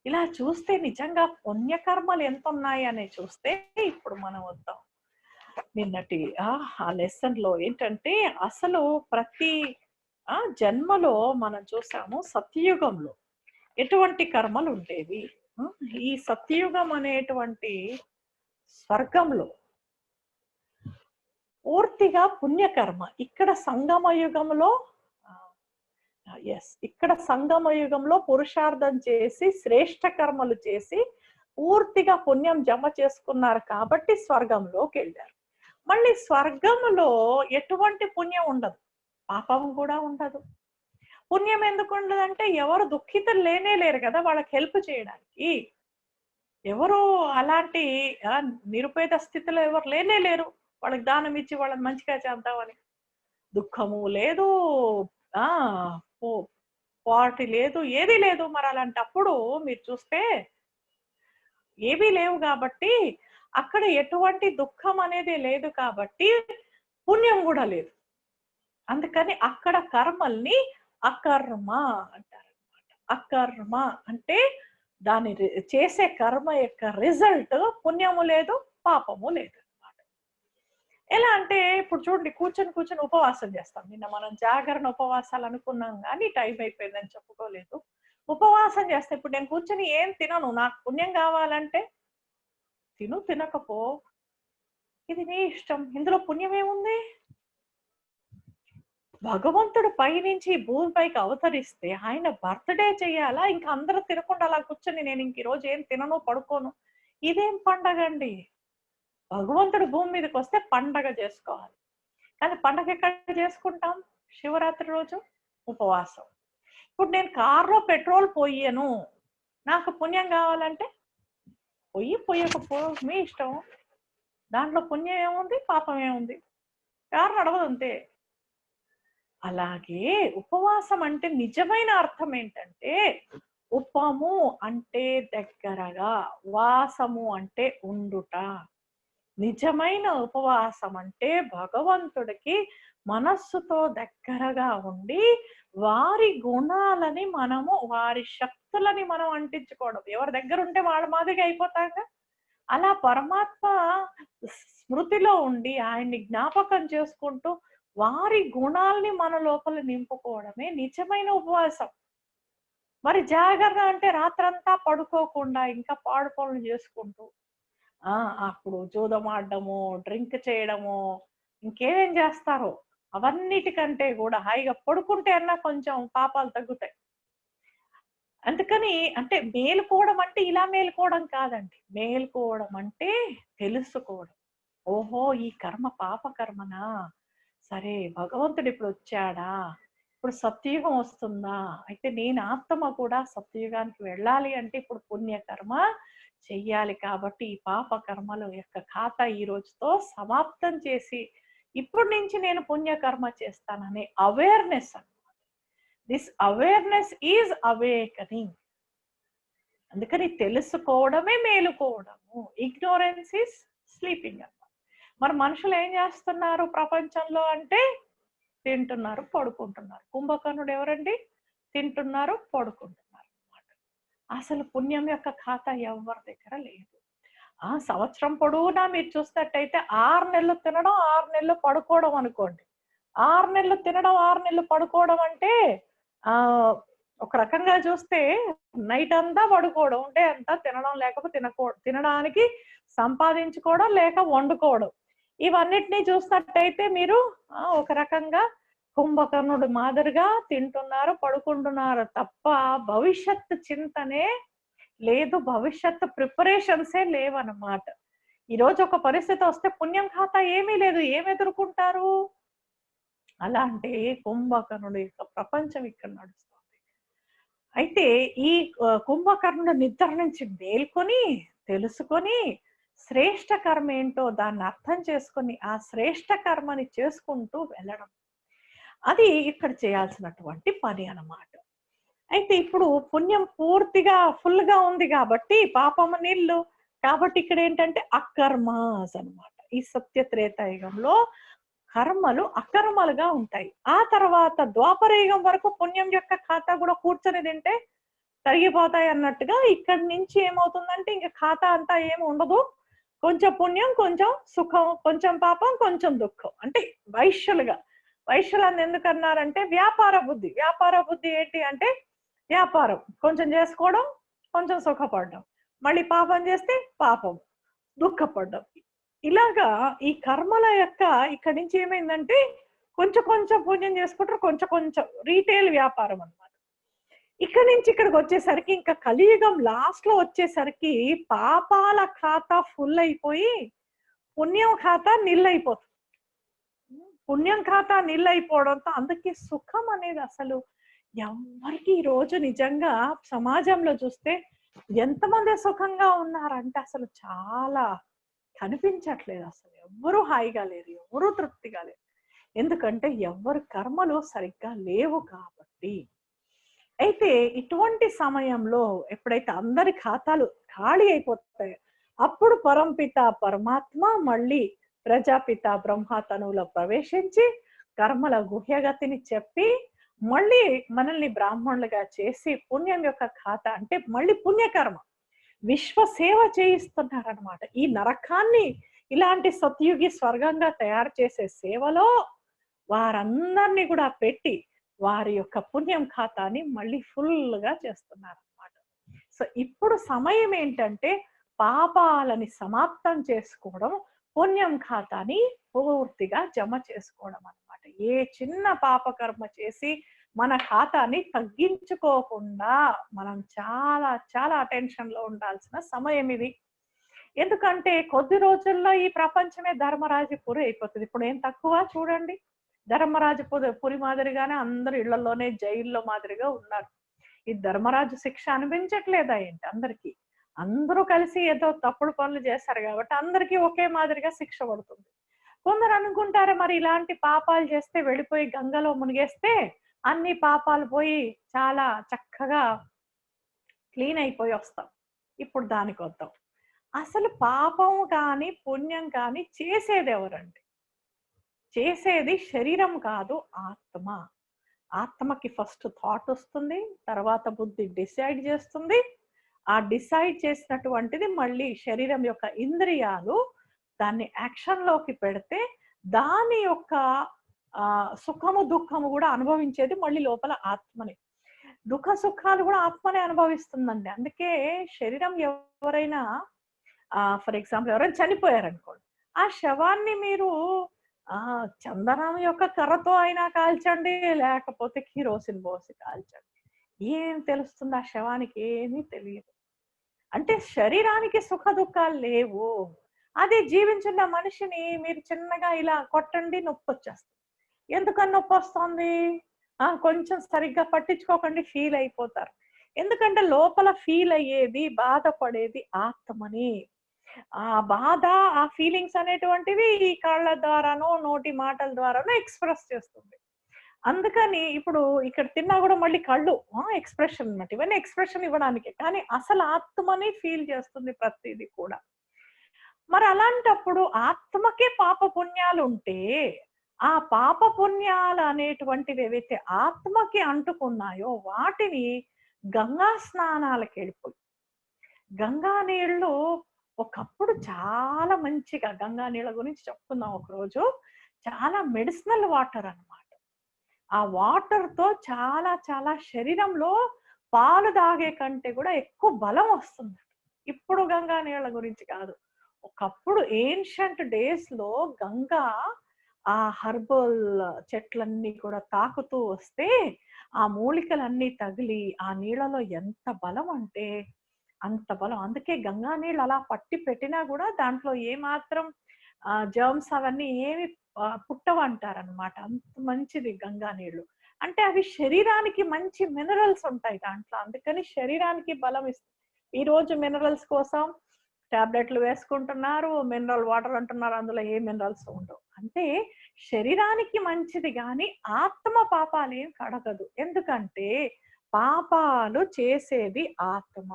ఇలా చూస్తే నిజంగా పుణ్యకర్మలు ఎంత ఉన్నాయి అని చూస్తే ఇప్పుడు మనం వద్దాం నిన్నటి ఆ లెసన్ లో ఏంటంటే, అసలు ప్రతి జన్మలో మనం చూసాము సత్యయుగంలో ఎటువంటి కర్మలు ఉండేవి. ఈ సత్యయుగం అనేటువంటి స్వర్గంలో పూర్తిగా పుణ్యకర్మ. ఇక్కడ సంగమ యుగంలో ఇక్కడ సంగమ యుగంలో పురుషార్థం చేసి శ్రేష్ఠ కర్మలు చేసి పూర్తిగా పుణ్యం జమ చేసుకున్నారు కాబట్టి స్వర్గంలోకి వెళ్ళారు. మళ్ళీ స్వర్గంలో ఎటువంటి పుణ్యం ఉండదు, పాపం కూడా ఉండదు. పుణ్యం ఎందుకు ఉండదంటే ఎవరు దుఃఖితులు లేనే లేరు కదా వాళ్ళకి హెల్ప్ చేయడానికి. ఎవరు అలాంటి నిరుపేద స్థితిలో ఎవరు లేనే లేరు వాళ్ళకి దానం ఇచ్చి వాళ్ళని మంచిగా చేద్దామని. దుఃఖము లేదు, ఆ పార్టీ లేదు, ఏది లేదు. మరి అలాంటప్పుడు మీరు చూస్తే ఏవీ లేవు కాబట్టి అక్కడ ఎటువంటి దుఃఖం అనేది లేదు కాబట్టి పుణ్యం కూడా లేదు. అందుకని అక్కడ కర్మల్ని అకర్మ అంటారు అనమాట. అకర్మ అంటే దాని చేసే కర్మ యొక్క రిజల్ట్ పుణ్యము లేదు, పాపము లేదు అనమాట. ఎలా అంటే ఇప్పుడు చూడండి, కూర్చొని ఉపవాసం చేస్తాం. నిన్న మనం జాగరణ ఉపవాసాలు అనుకున్నాం కానీ టైం అయిపోయిందని చెప్పుకోలేదు. ఉపవాసం చేస్తే ఇప్పుడు నేను కూర్చొని ఏం తినను, నాకు పుణ్యం కావాలంటే తిను, తినకపో, ఇది నీ ఇష్టం. ఇందులో పుణ్యం ఏముంది? భగవంతుడు పైనుంచి భూమిపైకి అవతరిస్తే ఆయన బర్త్డే చెయ్యాలా? ఇంకా అందరూ తినకుండా అలా కూర్చొని నేను ఇంక ఈ రోజు ఏం తినను, పడుకోను, ఇదేం పండగ అండి? భగవంతుడు భూమి మీదకి వస్తే పండగ చేసుకోవాలి. కానీ పండగ ఎక్కడ చేసుకుంటాం? శివరాత్రి రోజు ఉపవాసం. ఇప్పుడు నేను కారులో పెట్రోల్ పోయను, నాకు పుణ్యం కావాలంటే పోయకపో మీ ఇష్టం. దాంట్లో పుణ్యం ఏముంది, పాపం ఏముంది? కారు నడవదు అంతే. అలాగే ఉపవాసం అంటే నిజమైన అర్థం ఏంటంటే, ఉపము అంటే దగ్గరగా, వాసము అంటే ఉండుట. నిజమైన ఉపవాసం అంటే భగవంతుడికి మనస్సుతో దగ్గరగా ఉండి వారి గుణాలని మనము, వారి శక్తులని మనం అంటించుకోవడం. ఎవరి దగ్గర ఉంటే వాళ్ళ మాదిరిగా అయిపోతాగా. అలా పరమాత్మ స్మృతిలో ఉండి ఆయన్ని జ్ఞాపకం చేసుకుంటూ వారి గుణాల్ని మన లోపల నింపుకోవడమే నిజమైన ఉపవాసం. మరి జాగరణ అంటే రాత్రంతా పడుకోకుండా ఇంకా పాడు పనులు చేసుకుంటూ అప్పుడు జూదం ఆడడము, డ్రింక్ చేయడము, ఇంకేమేం చేస్తారో అవన్నిటికంటే కూడా హాయిగా పడుకుంటే అన్నా కొంచెం పాపాలు తగ్గుతాయి. అందుకని అంటే మేలుకోవడం అంటే ఇలా మేలుకోవడం కాదండి. మేలుకోవడం అంటే తెలుసుకోవడం. ఓహో! ఈ కర్మ పాప కర్మనా? సరే భగవంతుడు ఇప్పుడు వచ్చాడా? ఇప్పుడు సత్యయుగం వస్తుందా? అయితే నేను ఆత్మ కూడా సత్యయుగానికి వెళ్ళాలి అంటే ఇప్పుడు పుణ్యకర్మ చెయ్యాలి. కాబట్టి ఈ పాప కర్మల యొక్క ఖాతా ఈ రోజుతో సమాప్తం చేసి ఇప్పటి నుంచి నేను పుణ్యకర్మ చేస్తాననే అవేర్‌నెస్ అన్నమాట. This awareness is awakening. అందుకని తెలుసుకోవడమే మేలుకోవడము. ఇగ్నోరెన్స్ ఈజ్ స్లీపింగ్ అన్నమాట. మరి మనుషులు ఏం చేస్తున్నారు ప్రపంచంలో అంటే తింటున్నారు, పడుకుంటున్నారు. కుంభకర్ణుడు ఎవరండి? తింటున్నారు, పడుకుంటున్నారు అన్నమాట. అసలు పుణ్యం యొక్క ఖాతా ఎవరి దగ్గర లేదు. సంవత్సరం పొడవునా మీరు చూసినట్టయితే 6 నెలలు తినడం, 6 నెలలు పడుకోవడం అనుకోండి. 6 నెలలు తినడం, 6 నెలలు పడుకోవడం అంటే ఆహ్, ఒక రకంగా చూస్తే నైట్ అంతా పడుకోవడం, డే అంతా తినడం లేకపోతే తినడానికి సంపాదించుకోవడం లేక వండుకోవడం. ఇవన్నిటిని చూసినట్టయితే మీరు ఒక రకంగా కుంభకర్ణుడు మాదిరిగా తింటున్నారు, పడుకుంటున్నారు తప్ప భవిష్యత్తు చింతనే లేదు. భవిష్యత్తు ప్రిపరేషన్సే లేవన్నమాట. ఈరోజు ఒక పరిస్థితి వస్తే పుణ్యం ఖాతా ఏమీ లేదు. ఏమి ఎదుర్కొంటారు? అలాంటి కుంభకర్ణుడు యొక్క ప్రపంచం ఇక్కడ నడుస్తుంది. అయితే ఈ కుంభకర్ణుడు నిద్ర నుంచి మేల్కొని తెలుసుకొని శ్రేష్ఠ కర్మ ఏంటో దాన్ని అర్థం చేసుకొని ఆ శ్రేష్ఠ కర్మని చేసుకుంటూ వెళ్ళడం, అది ఇక్కడ చేయాల్సినటువంటి పని అన్నమాట. అయితే ఇప్పుడు పుణ్యం పూర్తిగా ఫుల్ గా ఉంది కాబట్టి పాపము నీళ్ళు కాబట్టి ఇక్కడ ఏంటంటే అకర్మాస్ అన్నమాట. ఈ సత్య త్రేతాయుగంలో కర్మలు అకర్మలుగా ఉంటాయి. ఆ తర్వాత ద్వాపరయుగం వరకు పుణ్యం యొక్క ఖాతా కూడా కూర్చొని తింటే తరిగిపోతాయి అన్నట్టుగా ఇక్కడి నుంచి ఏమవుతుందంటే ఇంకా ఖాతా అంతా ఏమి ఉండదు. కొంచెం పుణ్యం, కొంచెం సుఖం, కొంచెం పాపం, కొంచెం దుఃఖం. అంటే వైశ్యులుగా. వైశ్యులని ఎందుకన్నారంటే వ్యాపార బుద్ధి. వ్యాపార బుద్ధి ఏంటి అంటే వ్యాపారం కొంచెం చేసుకోవడం, కొంచెం సుఖపడడం, మళ్ళీ పాపం చేస్తే పాపం, దుఃఖపడడం. ఇలాగా ఈ కర్మల యొక్క ఇక్కడి నుంచి ఏమైందంటే కొంచెం కొంచెం పుణ్యం చేసుకుంటారు, కొంచెం కొంచెం రీటైల్ వ్యాపారం అన్నమాట. ఇక్కడి నుంచి ఇక్కడికి వచ్చేసరికి ఇంకా కలియుగం లాస్ట్ లో వచ్చేసరికి పాపాల ఖాతా ఫుల్ అయిపోయి పుణ్యం ఖాతా నిల్ అయిపోతుంది. పుణ్యం ఖాతా నిల్ అయిపోవడంతో అందుకే సుఖం అనేది అసలు ఎవరికి ఈ రోజు నిజంగా సమాజంలో చూస్తే ఎంతమంది సుఖంగా ఉన్నారంటే అసలు చాలా కనిపించట్లేదు. అసలు ఎవ్వరూ హాయిగా లేరు, ఎవరూ తృప్తిగా లేరు. ఎందుకంటే ఎవరి కర్మలు సరిగ్గా లేవు కాబట్టి. అయితే ఇటువంటి సమయంలో ఎప్పుడైతే అందరి ఖాతాలు ఖాళీ అయిపోతాయో అప్పుడు పరంపిత పరమాత్మ మళ్ళీ ప్రజాపిత బ్రహ్మ తనువులో ప్రవేశించి కర్మల గుహ్యగతిని చెప్పి మళ్ళీ మనల్ని బ్రాహ్మణులుగా చేసి పుణ్యం యొక్క ఖాతా అంటే మళ్ళీ పుణ్యకర్మ విశ్వ సేవ చేయిస్తున్నారనమాట. ఈ నరకాన్ని ఇలాంటి సత్యుగి స్వర్గంగా తయారు చేసే సేవలో వారందరినీ కూడా పెట్టి వారి యొక్క పుణ్యం ఖాతాని మళ్ళీ ఫుల్ గా చేస్తున్నారనమాట. సో ఇప్పుడు సమయం ఏంటంటే పాపాలని సమాప్తం చేసుకోవడం, పుణ్యం ఖాతాని పూర్తిగా జమ చేసుకోవడం అన్నమాట. ఏ చిన్న పాపకర్మ చేసి మన ఖాతాని తగ్గించుకోకుండా మనం చాలా చాలా అటెన్షన్ లో ఉండాల్సిన సమయం ఇది. ఎందుకంటే కొద్ది రోజుల్లో ఈ ప్రపంచమే ధర్మరాజపురి అయిపోతుంది. ఇప్పుడు ఏం తక్కువ చూడండి, ధర్మరాజపురి మాదిరిగానే అందరు ఇళ్లలోనే జైల్లో మాదిరిగా ఉన్నారు. ఈ ధర్మరాజు శిక్ష అనిపించట్లేదా ఏంటి అందరికి? అందరూ కలిసి ఏదో తప్పుడు పనులు చేస్తారు కాబట్టి అందరికీ ఒకే మాదిరిగా శిక్ష పడుతుంది. కొందరు అనుకుంటారు మరి ఇలాంటి పాపాలు చేస్తే వెళ్ళిపోయి గంగలో మునిగేస్తే అన్ని పాపాలు పోయి చాలా చక్కగా క్లీన్ అయిపోయి వస్తాం. ఇప్పుడు దానికి వద్దాం. అసలు పాపం కానీ పుణ్యం కానీ చేసేది ఎవరండి? చేసేది శరీరం కాదు, ఆత్మ. ఆత్మకి ఫస్ట్ థాట్ వస్తుంది, తర్వాత బుద్ధి డిసైడ్ చేస్తుంది. ఆ డిసైడ్ చేసినటువంటిది మళ్ళీ శరీరం యొక్క ఇంద్రియాలు దాన్ని యాక్షన్ లోకి పెడితే దాని యొక్క సుఖము దుఃఖము కూడా అనుభవించేది మళ్ళీ లోపల ఆత్మని. దుఃఖ సుఖాలు కూడా ఆత్మనే అనుభవిస్తుందండి. అందుకే శరీరం ఎవరైనా ఫర్ ఎగ్జాంపుల్ ఎవరైనా చనిపోయారనుకోండి, ఆ శవాన్ని మీరు చందనం యొక్క కర్రతో అయినా కాల్చండి, లేకపోతే కిరోసిన్ పోసి కాల్చండి. ఏం తెలుస్తుంది ఆ శవానికి? ఏమీ తెలియదు. అంటే శరీరానికి సుఖ దుఃఖాలు లేవు. అదే జీవించున్న మనిషిని మీరు చిన్నగా ఇలా కొట్టండి, నొప్పొచ్చేస్తుంది. ఎందుకని నొప్పొస్తుంది? కొంచెం సరిగ్గా పట్టించుకోకండి, ఫీల్ అయిపోతారు. ఎందుకంటే లోపల ఫీల్ అయ్యేది, బాధపడేది ఆత్మని. ఆ బాధ, ఆ ఫీలింగ్స్ అనేటువంటివి ఈ కళ్ళ ద్వారానో, నోటి మాటల ద్వారానో ఎక్స్‌ప్రెస్ చేస్తుంది. అందుకని ఇప్పుడు ఇక్కడ తిన్నా గూడా మళ్ళీ కళ్ళు ఎక్స్‌ప్రెషన్ అన్నమాట. ఇవన్నీ ఎక్స్‌ప్రెషన్ ఇవ్వడానికే. కానీ అసలు ఆత్మని ఫీల్ చేస్తుంది ప్రతీది కూడా. మరి అలాంటప్పుడు ఆత్మకే పాప పుణ్యాలుంటే, ఆ పాప పుణ్యాలు అనేటువంటివి ఏవైతే ఆత్మకి అంటుకున్నాయో వాటిని గంగా స్నానాలకెళ్ళిపోయి, గంగా నీళ్ళు ఒకప్పుడు చాలా మంచిగా గంగా నీళ్ళ గురించి చెప్పుకుందాం ఒకరోజు. చాలా మెడిసినల్ వాటర్ అన్నమాట. ఆ వాటర్‌తో చాలా చాలా శరీరంలో పాలు తాగే కంటే కూడా ఎక్కువ బలం వస్తుంది. ఇప్పుడు గంగా నీళ్ళ గురించి కాదు. ఒకప్పుడు ఏన్షియంట్ డేస్‌లో గంగా ఆ హెర్బల్ చెట్లన్నీ కూడా తాకుతూ వస్తే, ఆ మూలికలన్నీ తగిలి ఆ నీళ్ళలో ఎంత బలం అంటే అంత బలం. అందుకే గంగా నీళ్ళు అలా పట్టి పెట్టినా గూడా దాంట్లో ఏమాత్రం జర్మ్స్ అవన్నీ ఏమి పుట్టవంటారనమాట. అంత మంచిది గంగా నీళ్ళు. అంటే అవి శరీరానికి మంచి మినరల్స్ ఉంటాయి దాంట్లో. అందుకని శరీరానికి బలం ఇస్తుంది. ఈరోజు మినరల్స్ కోసం టాబ్లెట్లు వేసుకుంటున్నారు. మినరల్ వాటర్ అంటున్నారు. అందులో ఏ మినరల్స్ ఉండవు. అంటే శరీరానికి మంచిది గాని ఆత్మ పాపాలేం కడగదు. ఎందుకంటే పాపాలు చేసేది ఆత్మ.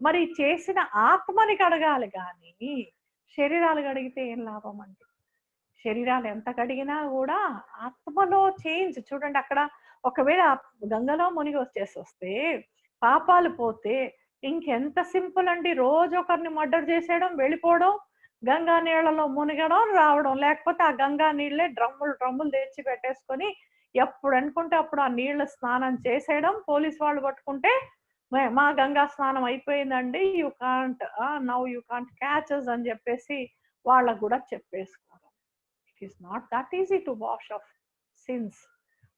మరి చేసిన ఆత్మని కడగాలి గాని శరీరాలు కడిగితే ఏం లాభం అండి? శరీరాలు ఎంత కడిగినా కూడా ఆత్మలో చేంజ్ చూడండి. అక్కడ ఒకవేళ గంగలో మునిగి వస్తే పాపాలు పోతే ఇంకెంత సింపుల్ అండి. రోజు ఒకరిని మర్డర్ చేసేయడం, వెళ్ళిపోవడం, గంగా నీళ్లలో మునిగడం, రావడం. లేకపోతే ఆ గంగా నీళ్ళే డ్రమ్ములు డ్రమ్ములు తెచ్చి పెట్టేసుకొని ఎప్పుడు అనుకుంటే అప్పుడు ఆ నీళ్లు స్నానం చేసేయడం. పోలీసు వాళ్ళు పట్టుకుంటే మా గంగా స్నానం అయిపోయిందండి, now you can't catch us అని చెప్పేసి వాళ్ళకు కూడా చెప్పేసుకోవడం. It is not that easy to wash off sins.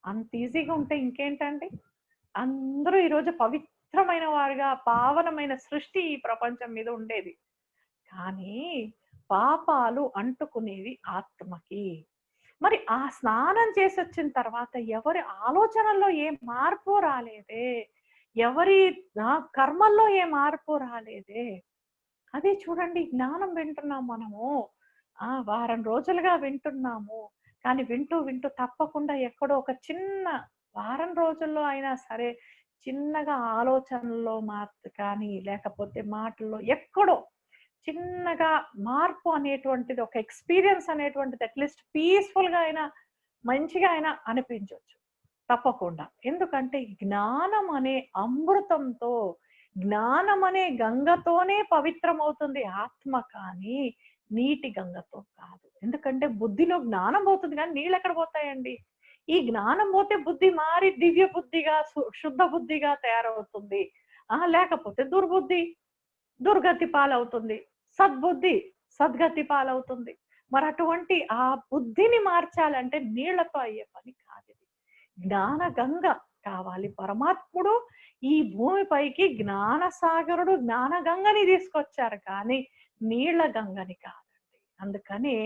అంత ఈజీగా ఉంటే ఇంకేంటండి? అందరూ ఈరోజు పవిత్రమైన వారుగా, పావనమైన సృష్టి ఈ ప్రపంచం మీద ఉండేది. కానీ పాపాలు అంటుకునేవి ఆత్మకి. మరి ఆ స్నానం చేసొచ్చిన తర్వాత ఎవరి ఆలోచనల్లో ఏ మార్పు రాలేదే, ఎవరి కర్మల్లో ఏ మార్పు రాలేదే. అదే చూడండి, జ్ఞానం వింటున్నాం మనము. వారం రోజులుగా వింటున్నాము. కానీ వింటూ వింటూ తప్పకుండా ఎక్కడో ఒక చిన్న వారం రోజుల్లో అయినా సరే చిన్నగా ఆలోచనల్లో మార్పు కానీ, లేకపోతే మాటల్లో ఎక్కడో చిన్నగా మార్పు అనేటువంటిది, ఒక ఎక్స్‌పీరియన్స్ అనేటువంటిది అట్‌లీస్ట్ పీస్‌ఫుల్‌గా అయినా, మంచిగా అయినా అనిపించొచ్చు. తప్పకుండా. ఎందుకంటే జ్ఞానం అనే అమృతంతో, జ్ఞానం అనే గంగతోనే పవిత్రమవుతుంది ఆత్మ, కానీ నీటి గంగతో కాదు. ఎందుకంటే బుద్ధిలో జ్ఞానం పోతుంది కానీ నీళ్ళెక్కడ పోతాయండి? ఈ జ్ఞానం పోతే బుద్ధి మారి దివ్య బుద్ధిగా, శుద్ధ బుద్ధిగా తయారవుతుంది. లేకపోతే దుర్బుద్ధి దుర్గతి పాలవుతుంది. సద్బుద్ధి సద్గతి పాలవుతుంది. మరి అటువంటి ఆ బుద్ధిని మార్చాలంటే నీళ్లతో అయ్యే పని కాదిది. జ్ఞాన గంగ కావాలి. పరమాత్ముడు ఈ భూమిపైకి జ్ఞాన సాగరుడు, జ్ఞాన గంగని తీసుకొచ్చారు కానీ నీళ్ల గంగని కాదండి. అందుకని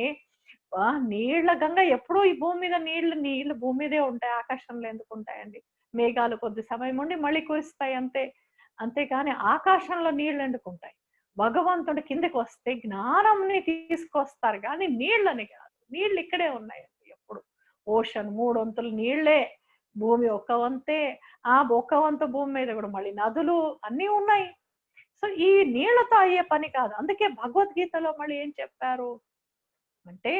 నీళ్ల గంగ ఎప్పుడూ ఈ భూమి మీద నీళ్లు భూమి మీదే ఉంటాయి. ఆకాశంలో ఎందుకు ఉంటాయండి? మేఘాలు కొద్ది సమయం ఉండి మళ్ళీ కురుస్తాయి అంతే. అంతేకాని ఆకాశంలో నీళ్లు ఎందుకుంటాయి? భగవంతుడు కిందకి వస్తే జ్ఞానంని తీసుకొస్తారు కానీ నీళ్ళని కాదు. నీళ్ళు ఇక్కడే ఉన్నాయండి ఎప్పుడు. ఓషన్ 3 వంతులు నీళ్లే, భూమి ఒక్క వంతే. ఒక్క వంతు భూమి మీద కూడా మళ్ళీ నదులు అన్నీ ఉన్నాయి. సో ఈ నీళ్లతో అయ్యే పని కాదు. అందుకే భగవద్గీతలో మళ్ళీ ఏం చెప్పారు అంటే,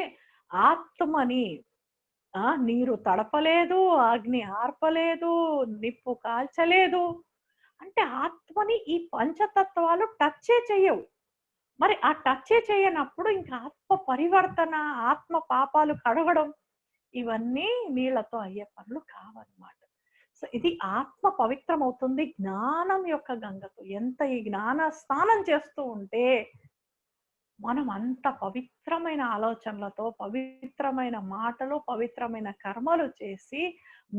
ఆత్మని నీరు తడపలేదు, అగ్ని ఆర్పలేదు, నిప్పు కాల్చలేదు. అంటే ఆత్మని ఈ పంచతత్వాలు టచ్చే చెయ్యవు. మరి ఆ టచ్చే చేయనప్పుడు ఇంకా ఆత్మ పరివర్తన, ఆత్మ పాపాలు కడగడం, ఇవన్నీ నీళ్లతో అయ్యే పనులు కావన్నమాట. సో ఇది ఆత్మ పవిత్రమవుతుంది జ్ఞానం యొక్క గంగతో. ఎంత ఈ జ్ఞాన స్నానం చేస్తూ ఉంటే మనం అంత పవిత్రమైన ఆలోచనలతో, పవిత్రమైన మాటలు, పవిత్రమైన కర్మలు చేసి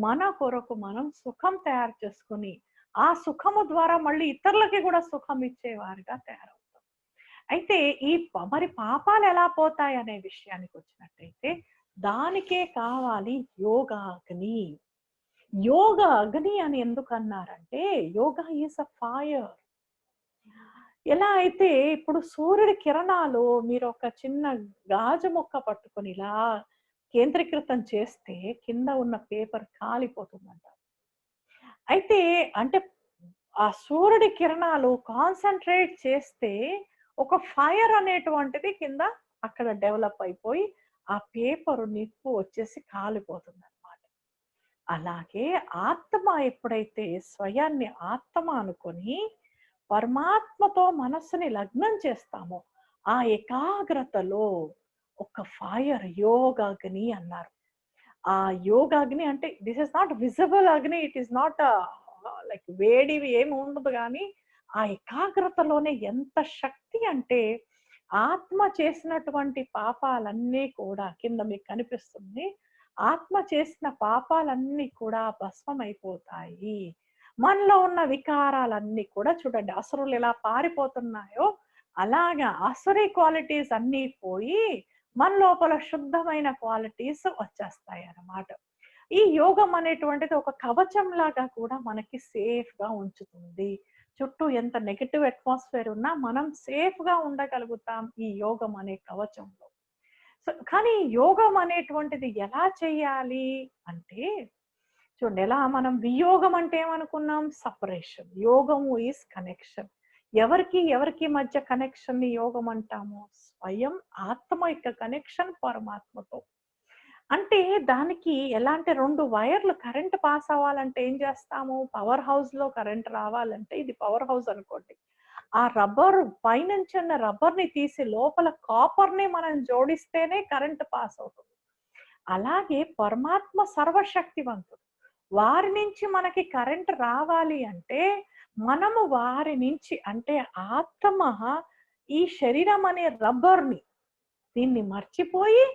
మన కొరకు మనం సుఖం తయారు చేసుకుని, ఆ సుఖము ద్వారా మళ్ళీ ఇతరులకి కూడా సుఖం ఇచ్చేవారిగా తయారవుతాం. అయితే ఈ మరి పాపాలు ఎలా పోతాయి అనే విషయానికి వచ్చినట్టయితే దానికే కావాలి యోగాగ్ని. యోగ అగ్ని అని ఎందుకు అన్నారంటే యోగా ఈజ్ అ ఫైర్. ఎలా అయితే ఇప్పుడు సూర్యుడి కిరణాలు మీరు ఒక చిన్న గాజు ముక్క పట్టుకొని ఇలా కేంద్రీకృతం చేస్తే కింద ఉన్న పేపర్ కాలిపోతుందంట. అయితే అంటే ఆ సూర్యుడి కిరణాలు కాన్సన్ట్రేట్ చేస్తే ఒక ఫైర్ అనేటువంటిది కింద అక్కడ డెవలప్ అయిపోయి ఆ పేపరు నిప్పు వచ్చేసి కాలిపోతుంది అనమాట. అలాగే ఆత్మ ఎప్పుడైతే స్వయాన్ని ఆత్మ అనుకొని పరమాత్మతో మనస్సుని లగ్నం చేస్తామో ఆ ఏకాగ్రతలో ఒక ఫైర్ యోగాగ్ని అన్నారు. ఆ యోగాగ్ని అంటే దిస్ ఇస్ నాట్ విజిబుల్ అగ్ని, ఇట్ ఈస్ నాట్ లైక్ వేడివి ఏమి ఉండదు, కానీ ఆ ఏకాగ్రతలోనే ఎంత శక్తి అంటే ఆత్మ చేసినటువంటి పాపాలన్నీ కూడా కింద మీకు కనిపిస్తుంది. ఆత్మ చేసిన పాపాలన్నీ కూడా భస్మం అయిపోతాయి. మనలో ఉన్న వికారాలన్నీ కూడా చూడండి అసురులు ఎలా పారిపోతున్నాయో అలాగా అసురీ క్వాలిటీస్ అన్నీ పోయి మన లోపల శుద్ధమైన క్వాలిటీస్ వచ్చేస్తాయి అన్నమాట. ఈ యోగం అనేటువంటిది ఒక కవచం లాగా కూడా మనకి సేఫ్ గా ఉంచుతుంది. చుట్టూ ఎంత నెగటివ్ అట్మాస్ఫియర్ ఉన్నా మనం సేఫ్ గా ఉండగలుగుతాం ఈ యోగం అనే కవచంలో. సో కానీ యోగం అనేటువంటిది ఎలా చేయాలి అంటే చూడండి, ఎలా మనం వియోగం అంటే ఏమనుకున్నాం, సపరేషన్. యోగము ఈజ్ కనెక్షన్. ఎవరికి ఎవరికి మధ్య కనెక్షన్ ని యోగం అంటాము, స్వయం ఆత్మ యొక్క కనెక్షన్ పరమాత్మతో. అంటే దానికి ఎలాంటి రెండు వైర్లు కరెంట్ పాస్ అవ్వాలంటే ఏం చేస్తాము, పవర్ హౌస్ లో కరెంట్ రావాలంటే ఇది పవర్ హౌస్ అనుకోండి, ఆ రబ్బర్ పైనుంచి ఉన్న రబ్బర్ ని తీసి లోపల కాపర్ ని మనం జోడిస్తేనే కరెంట్ పాస్ అవుతుంది. అలాగే పరమాత్మ సర్వశక్తివంతుడు. వారి నుంచి మనకి కరెంట్ రావాలి అంటే మనము వారి నుంచి అంటే ఆత్మ ఈ శరీరం అనే రబ్బర్ని దీన్ని మర్చిపోయి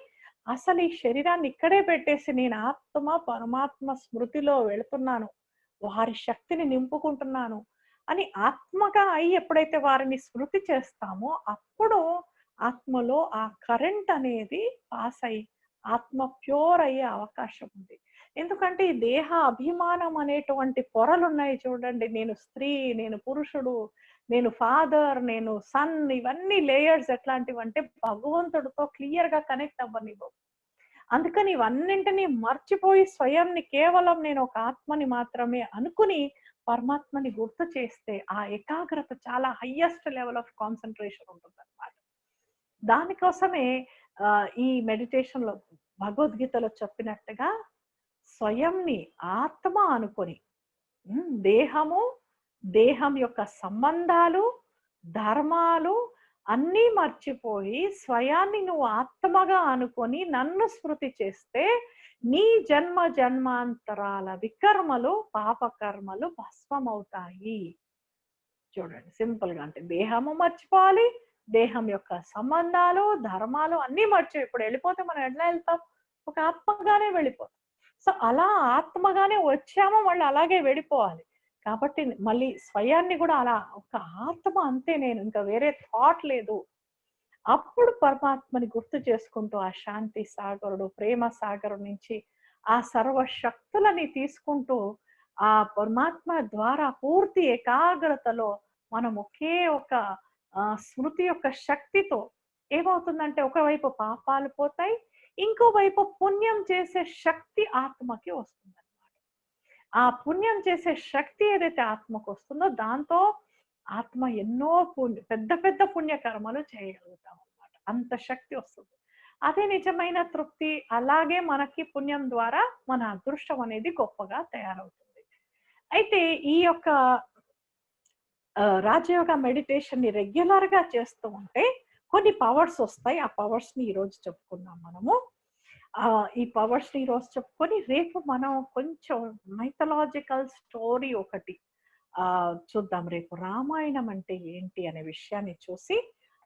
అసలు ఈ శరీరాన్ని ఇక్కడే పెట్టేసి నేను ఆత్మ పరమాత్మ స్మృతిలో వెళుతున్నాను, వారి శక్తిని నింపుకుంటున్నాను అని ఆత్మగా అయి ఎప్పుడైతే వారిని స్మృతి చేస్తామో అప్పుడు ఆత్మలో ఆ కరెంట్ అనేది పాస్ అయ్యి ఆత్మ ప్యూర్ అయ్యే అవకాశం ఉంది. ఎందుకంటే ఈ దేహ అభిమానం అనేటువంటి పొరలు ఉన్నాయి చూడండి, నేను స్త్రీ, నేను పురుషుడు, నేను ఫాదర్, నేను సన్, ఇవన్నీ లేయర్స్ ఎట్లాంటివంటే భగవంతుడితో క్లియర్ గా కనెక్ట్ అవ్వనివ్వవు. అందుకని ఇవన్నింటినీ మర్చిపోయి స్వయంని కేవలం నేను ఒక ఆత్మని మాత్రమే అనుకుని పరమాత్మని గుర్తు చేస్తే ఆ ఏకాగ్రత చాలా హైయెస్ట్ లెవెల్ ఆఫ్ కాన్సన్ట్రేషన్ ఉంటుంది అన్నమాట. దానికోసమే ఈ మెడిటేషన్ లో భగవద్గీతలో చెప్పినట్టుగా స్వయంని ఆత్మ అనుకొని దేహము, దేహం యొక్క సంబంధాలు, ధర్మాలు అన్నీ మర్చిపోయి స్వయాన్ని నువ్వు ఆత్మగా అనుకొని నన్ను స్మృతి చేస్తే నీ జన్మ జన్మాంతరాల వికర్మలు పాపకర్మలు భస్మమవుతాయి. చూడండి సింపుల్ గా, అంటే దేహము మర్చిపోవాలి, దేహం యొక్క సంబంధాలు, ధర్మాలు అన్ని మర్చిపోయి ఇప్పుడు వెళ్ళిపోతే మనం ఎట్లా వెళ్తాం, ఒక ఆత్మగానే వెళ్ళిపోతాం. సో అలా ఆత్మగానే వచ్చామో మళ్ళీ అలాగే వెళ్ళిపోవాలి. కాబట్టి మళ్ళీ స్వయాన్ని కూడా అలా ఒక ఆత్మ అంతే, నేను ఇంకా వేరే థాట్ లేదు. అప్పుడు పరమాత్మని గుర్తు చేసుకుంటూ ఆ శాంతి సాగరుడు, ప్రేమ సాగరు నుంచి ఆ సర్వశక్తులని తీసుకుంటూ ఆ పరమాత్మ ద్వారా పూర్తి ఏకాగ్రతలో మనం ఒకే ఒక స్మృతి యొక్క శక్తితో ఏమవుతుందంటే ఒకవైపు పాపాలు పోతాయి, ఇంకోవైపు పుణ్యం చేసే శక్తి ఆత్మకి వస్తుంది అన్నమాట. ఆ పుణ్యం చేసే శక్తి ఏదైతే ఆత్మకు వస్తుందో దాంతో ఆత్మ ఎన్నో పెద్ద పెద్ద పుణ్యకర్మలు చేయగలుగుతాం అన్నమాట. అంత శక్తి వస్తుంది. అదే నిజమైన తృప్తి. అలాగే మనకి పుణ్యం ద్వారా మన అదృష్టం అనేది గొప్పగా తయారవుతుంది. అయితే ఈ యొక్క రాజయోగ మెడిటేషన్ ని రెగ్యులర్ గా చేస్తూ ఉంటే కొన్ని పవర్స్ వస్తాయి. ఆ పవర్స్ ని ఈ రోజు చెప్పుకుందాం మనము. ఈ పవర్స్ ని ఈరోజు చెప్పుకొని రేపు మనం కొంచెం మైథలాజికల్ స్టోరీ ఒకటి చూద్దాం. రేపు రామాయణం అంటే ఏంటి అనే విషయాన్ని చూసి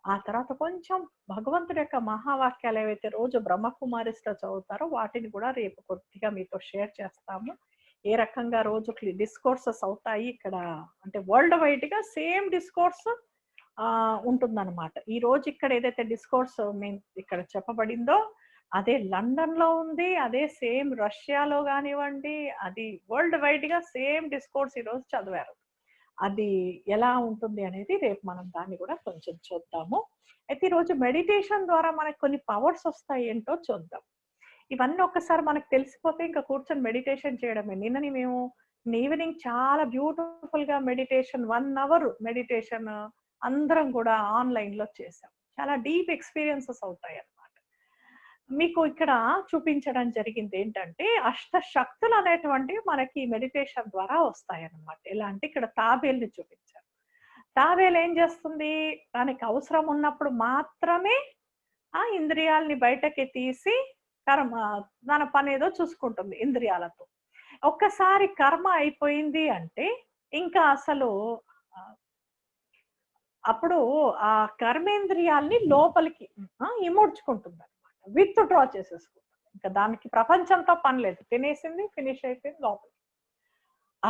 ఆ తర్వాత కొంచెం భగవంతుడి యొక్క మహావాక్యాలు ఏవైతే రోజు బ్రహ్మకుమారిస్లో చదువుతారో వాటిని కూడా రేపు కొద్దిగా మీతో షేర్ చేస్తాము. ఏ రకంగా రోజు డిస్కోర్సెస్ అవుతాయి ఇక్కడ, అంటే వరల్డ్ వైడ్ గా సేమ్ డిస్కోర్స్ ఉంటుందన్నమాట. ఈ రోజు ఇక్కడ ఏదైతే డిస్కోర్స్ ఇక్కడ చెప్పబడిందో అదే లండన్ లో ఉంది, అదే సేమ్ రష్యాలో కానివ్వండి, అది వరల్డ్ వైడ్ గా సేమ్ డిస్కోర్స్ ఈ రోజు చదివారు. అది ఎలా ఉంటుంది అనేది రేపు మనం దాన్ని కూడా కొంచెం చూద్దాము. అయితే ఈరోజు మెడిటేషన్ ద్వారా మనకు కొన్ని పవర్స్ వస్తాయి ఏంటో చూద్దాం. ఇవన్నీ ఒక్కసారి మనకు తెలిసిపోతే ఇంకా కూర్చొని మెడిటేషన్ చేయడమే. నిన్నని మేము ఈవినింగ్ చాలా బ్యూటిఫుల్ గా మెడిటేషన్ 1 hour మెడిటేషన్ అందరం కూడా ఆన్లైన్ లో చేసాం. చాలా డీప్ ఎక్స్పీరియన్సెస్ అవుతాయి అన్నమాట. మీకు ఇక్కడ చూపించడం జరిగింది ఏంటంటే అష్ట శక్తులు అనేటువంటివి మనకి మెడిటేషన్ ద్వారా వస్తాయి అన్నమాట. ఎలా అంటే ఇక్కడ తాబేల్ని చూపించారు. తాబేలు ఏం చేస్తుంది, దానికి అవసరం ఉన్నప్పుడు మాత్రమే ఆ ఇంద్రియాలని బయటకి తీసి కర్మ దాని పని ఏదో చూసుకుంటుంది ఇంద్రియాలతో. ఒక్కసారి కర్మ అయిపోయింది అంటే ఇంకా అసలు అప్పుడు ఆ కర్మేంద్రియాల్ని లోపలికి ఇముడ్చుకుంటుంది అనమాట, విత్ డ్రా చేసేసుకుంటుంది. ఇంకా దానికి ప్రపంచంతో పని లేదు, తినేసింది, ఫినిష్ అయిపోయింది లోపలికి.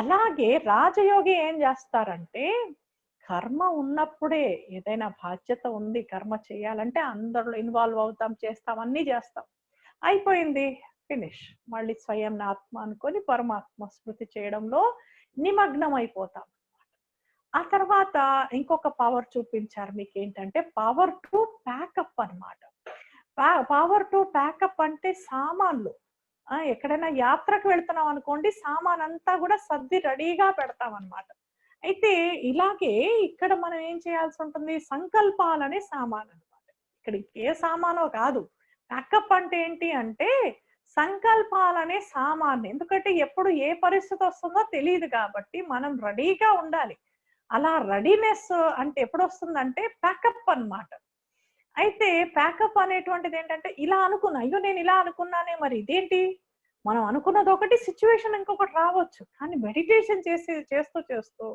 అలాగే రాజయోగి ఏం చేస్తారంటే కర్మ ఉన్నప్పుడే ఏదైనా బాధ్యత ఉంది, కర్మ చేయాలంటే అందరిలో ఇన్వాల్వ్ అవుతాం, చేస్తాం, అన్ని చేస్తాం, అయిపోయింది, ఫినిష్. మళ్ళీ స్వయం ఆత్మ అనుకొని పరమాత్మ స్మృతి చేయడంలో నిమగ్నం అయిపోతాం. ఆ తర్వాత ఇంకొక పవర్ చూపించారు మీకు ఏంటంటే పవర్ టు ప్యాకప్ అన్నమాట. పవర్ టు ప్యాకప్ అంటే సామాన్లు, ఎక్కడైనా యాత్రకు వెళ్తున్నాం అనుకోండి, సామాన్ అంతా కూడా సర్ది రెడీగా పెడతాం అన్నమాట. అయితే ఇలాగే ఇక్కడ మనం ఏం చేయాల్సి ఉంటుంది, సంకల్పాలనే సామాన్ అన్నమాట. ఇక్కడ ఏ సామానో కాదు, ప్యాకప్ అంటే ఏంటి అంటే సంకల్పాలనే సామాన్. ఎందుకంటే ఎప్పుడు ఏ పరిస్థితి వస్తుందో తెలియదు కాబట్టి మనం రెడీగా ఉండాలి. అలా రెడీనెస్ అంటే ఎప్పుడు వస్తుందంటే ప్యాకప్ అన్నమాట. అయితే ప్యాకప్ అనేటువంటిది ఏంటంటే ఇలా అనుకున్నా, అయ్యో నేను ఇలా అనుకున్నానే, మరి ఇదేంటి, మనం అనుకున్నది ఒకటి, సిచ్యువేషన్ ఇంకొకటి రావచ్చు. కానీ మెడిటేషన్ చేస్తూ చేస్తూ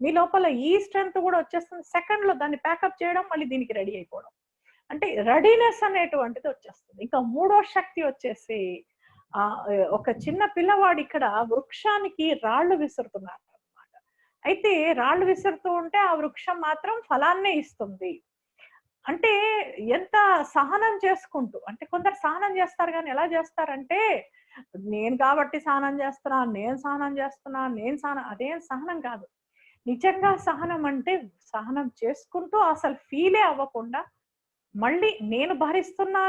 మీ లోపల ఈ స్ట్రెంత్ కూడా వచ్చేస్తుంది. సెకండ్ లో దాన్ని ప్యాకప్ చేయడం, మళ్ళీ దీనికి రెడీ అయిపోవడం, అంటే రెడీనెస్ అనేటువంటిది వచ్చేస్తుంది. ఇంకా మూడో శక్తి వచ్చేసి ఒక చిన్న పిల్లవాడు ఇక్కడ వృక్షానికి రాళ్లు విసురుతున్నారు అనమాట. అయితే రాళ్లు విసురుతూ ఉంటే ఆ వృక్షం మాత్రం ఫలాన్నే ఇస్తుంది. అంటే ఎంత సహనం చేసుకుంటూ, అంటే కొందరు సహనం చేస్తారు కానీ ఎలా చేస్తారంటే నేను కాబట్టి సహనం చేస్తున్నా, అదేం సహనం కాదు. నిజంగా సహనం అంటే సహనం చేసుకుంటూ అసలు ఫీలే అవ్వకుండా మళ్ళీ నేను భరిస్తున్నా,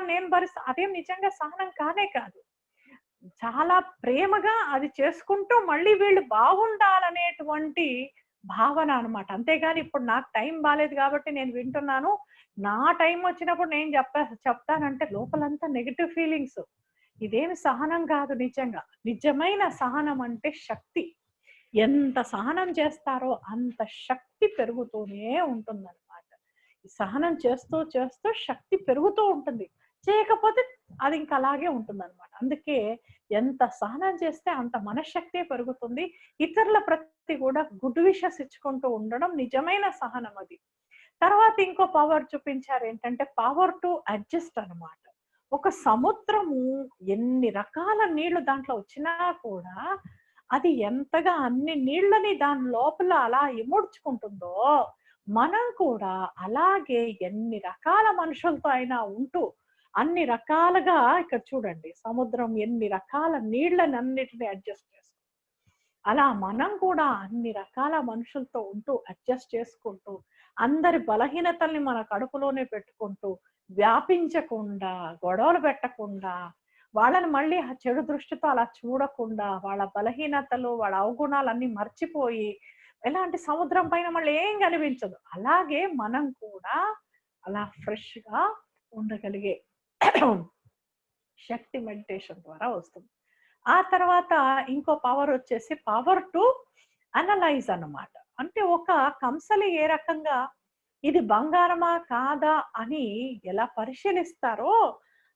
అదేం నిజంగా సహనం కానే కాదు. చాలా ప్రేమగా అది చేసుకుంటూ మళ్ళీ వీళ్ళు బాగుండాలనేటువంటి భావన అనమాట. అంతేగాని ఇప్పుడు నాకు టైం బాలేదు కాబట్టి నేను వింటున్నాను, నా టైం వచ్చినప్పుడు నేను చెప్తానంటే లోపలంతా నెగటివ్ ఫీలింగ్స్. ఇదేమి సహనం కాదు. నిజంగా నిజమైన సహనం అంటే శక్తి. ఎంత సహనం చేస్తారో అంత శక్తి పెరుగుతూనే ఉంటుందన్నమాట. సహనం చేస్తూ చేస్తూ శక్తి పెరుగుతూ ఉంటుంది, చేయకపోతే అది ఇంకా అలాగే ఉంటుందన్నమాట. అందుకే ఎంత సహనం చేస్తే అంత మనశ్శక్తి పెరుగుతుంది. ఇతరుల ప్రతి కూడా గుడ్ విషెస్ ఇచ్చుకుంటూ ఉండడం నిజమైన సహనం అది. తర్వాత ఇంకో పవర్ చూపించారు ఏంటంటే పవర్ టు అడ్జస్ట్ అన్నమాట. ఒక సముద్రము ఎన్ని రకాల నీళ్లు దాంట్లో వచ్చినా కూడా అది ఎంతగా అన్ని నీళ్ళని దాని లోపల అలా ఇముడ్చుకుంటుందో, మనం కూడా అలాగే ఎన్ని రకాల మనుషులతో అయినా ఉంటూ అన్ని రకాలుగా, ఇక్కడ చూడండి సముద్రం ఎన్ని రకాల నీళ్ళని అన్నిటిని అడ్జస్ట్ చేస్తుంది. అలా మనం కూడా అన్ని రకాల మనుషులతో ఉంటూ అడ్జస్ట్ చేసుకుంటూ అందరి బలహీనతల్ని మన కడుపులోనే పెట్టుకుంటూ వ్యాపించకుండా, గొడవలు పెట్టకుండా, వాళ్ళని మళ్ళీ ఆ చెడు దృష్టితో అలా చూడకుండా, వాళ్ళ బలహీనతలు వాళ్ళ అవగుణాలన్నీ మర్చిపోయి ఎలాంటి సముద్రం పైన మళ్ళీ ఏం కనిపించదు, అలాగే మనం కూడా అలా ఫ్రెష్ గా ఉండగలిగే శక్తి మెడిటేషన్ ద్వారా వస్తుంది. ఆ తర్వాత ఇంకో పవర్ వచ్చేసి పవర్ టు అనలైజ్ అన్నమాట. అంటే ఒక కంసలి ఏ రకంగా ఇది బంగారమా కాదా అని ఎలా పరిశీలిస్తారో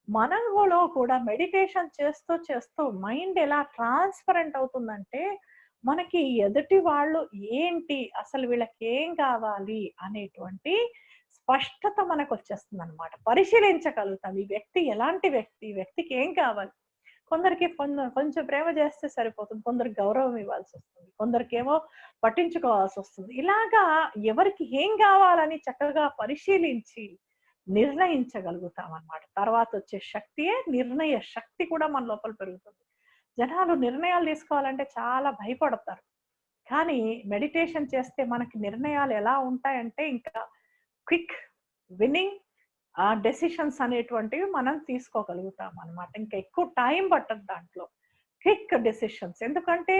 మనలో కూడా మెడిటేషన్ చేస్తూ చేస్తూ మైండ్ ఎలా ట్రాన్స్పరెంట్ అవుతుందంటే మనకి ఎదుటి వాళ్ళు ఏంటి, అసలు వీళ్ళకి ఏం కావాలి అనేటువంటి స్పష్టత మనకు వచ్చేస్తుంది అనమాట. పరిశీలించగలుగుతాం ఈ వ్యక్తి ఎలాంటి వ్యక్తి, ఈ వ్యక్తికి ఏం కావాలి. కొందరికి కొంచెం ప్రేమ చేస్తే సరిపోతుంది, కొందరికి గౌరవం ఇవ్వాల్సి వస్తుంది, కొందరికేమో పట్టించుకోవాల్సి వస్తుంది. ఇలాగా ఎవరికి ఏం కావాలని చక్కగా పరిశీలించి నిర్ణయించగలుగుతాం అన్నమాట. తర్వాత వచ్చే శక్తియే నిర్ణయ శక్తి కూడా మన లోపల పెరుగుతుంది. జనాలు నిర్ణయాలు తీసుకోవాలంటే చాలా భయపడతారు. కానీ మెడిటేషన్ చేస్తే మనకి నిర్ణయాలు ఎలా ఉంటాయంటే ఇంకా క్విక్ విన్నింగ్ డెసిషన్స్ అనేటువంటివి మనం తీసుకోగలుగుతాం అన్నమాట. ఇంకా ఎక్కువ టైం పట్టదు దాంట్లో. Quick decisions. ఎందుకంటే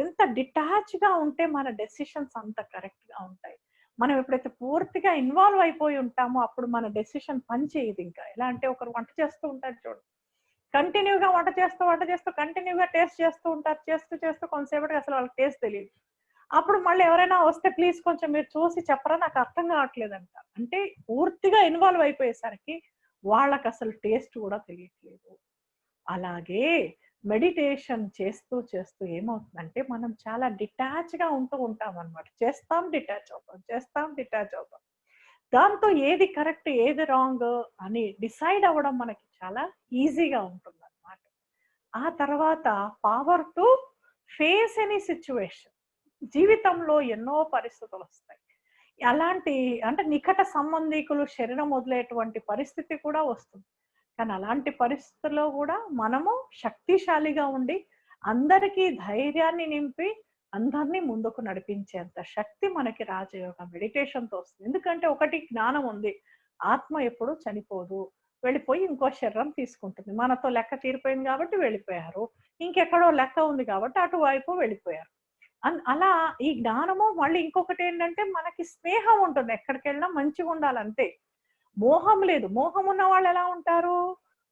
ఎంత డిటాచ్ గా ఉంటే మన డెసిషన్స్ అంత కరెక్ట్ గా ఉంటాయి. మనం ఎప్పుడైతే పూర్తిగా ఇన్వాల్వ్ అయిపోయి ఉంటామో అప్పుడు మన డెసిషన్ పని చేయదు. ఇంకా ఎలా అంటే ఒకరు వంట చేస్తూ ఉంటారు చూడు, కంటిన్యూగా వంట చేస్తూ కంటిన్యూగా టేస్ట్ చేస్తూ ఉంటారు. చేస్తూ కొంతసేపటికి అసలు వాళ్ళకి టేస్ట్ తెలియదు. అప్పుడు మళ్ళీ ఎవరైనా వస్తే ప్లీజ్ కొంచెం మీరు చూసి చెప్పరా, నాకు అర్థం కావట్లేదంట. అంటే పూర్తిగా ఇన్వాల్వ్ అయిపోయేసరికి వాళ్ళకి అసలు టేస్ట్ కూడా తెలియట్లేదు. అలాగే మెడిటేషన్ చేస్తూ ఏమవుతుందంటే మనం చాలా డిటాచ్ గా ఉంటాం అనమాట. డిటాచ్ అవుతాం. దాంతో ఏది కరెక్ట్ ఏది రాంగ్ అని డిసైడ్ అవ్వడం మనకి చాలా ఈజీగా ఉంటుంది అనమాట. ఆ తర్వాత power to face any situation. జీవితంలో ఎన్నో పరిస్థితులు వస్తాయి. అలాంటి అంటే నికట సంబంధికులు శరీరం వదిలేటువంటి పరిస్థితి కూడా వస్తుంది. కానీ అలాంటి పరిస్థితుల్లో కూడా మనము శక్తిశాలిగా ఉండి అందరికీ ధైర్యాన్ని నింపి అందరినీ ముందుకు నడిపించేంత శక్తి మనకి రాజయోగ మెడిటేషన్తో వస్తుంది. ఎందుకంటే ఒకటి జ్ఞానం ఉంది, ఆత్మ ఎప్పుడు చనిపోదు, వెళ్ళిపోయి ఇంకో శరీరం తీసుకుంటుంది. మనతో లెక్క తీరిపోయింది కాబట్టి వెళ్ళిపోయారు, ఇంకెక్కడో లెక్క ఉంది కాబట్టి అటువైపు వెళ్ళిపోయారు. అలా ఈ జ్ఞానము మళ్ళీ ఇంకొకటి ఏంటంటే మనకి స్నేహం ఉంటుంది, ఎక్కడికి వెళ్ళినా మంచిగా ఉండాలంతే. మోహం లేదు. మోహం ఉన్న వాళ్ళు ఎలా ఉంటారు?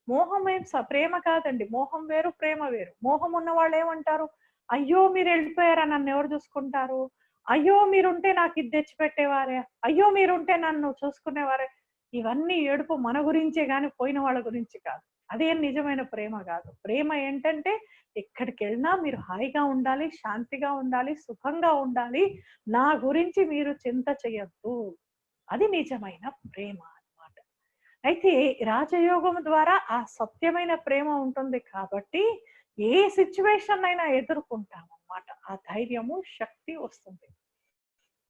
మోహం ప్రేమ కాదండి. మోహం వేరు, ప్రేమ వేరు. మోహం ఉన్న వాళ్ళు ఏమంటారు? అయ్యో మీరు వెళ్ళిపోయారా, నన్ను ఎవరు చూసుకుంటారు, అయ్యో మీరుంటే నాకు ఇది తెచ్చి పెట్టేవారే, అయ్యో మీరుంటే నన్ను చూసుకునేవారే. ఇవన్నీ ఏడుపు మన గురించే గాని పోయిన వాళ్ళ గురించి కాదు. అదేం నిజమైన ప్రేమ కాదు. ప్రేమ ఏంటంటే ఎక్కడికి వెళ్ళినా మీరు హాయిగా ఉండాలి, శాంతిగా ఉండాలి, సుఖంగా ఉండాలి, నా గురించి మీరు చింత చెయ్యొద్దు. అది నిజమైన ప్రేమ అన్నమాట. అయితే రాజయోగం ద్వారా ఆ సత్యమైన ప్రేమ ఉంటుంది కాబట్టి ఏ సిచ్యువేషన్ అయినా ఎదుర్కొంటాం అన్నమాట. ఆ ధైర్యము శక్తి వస్తుంది.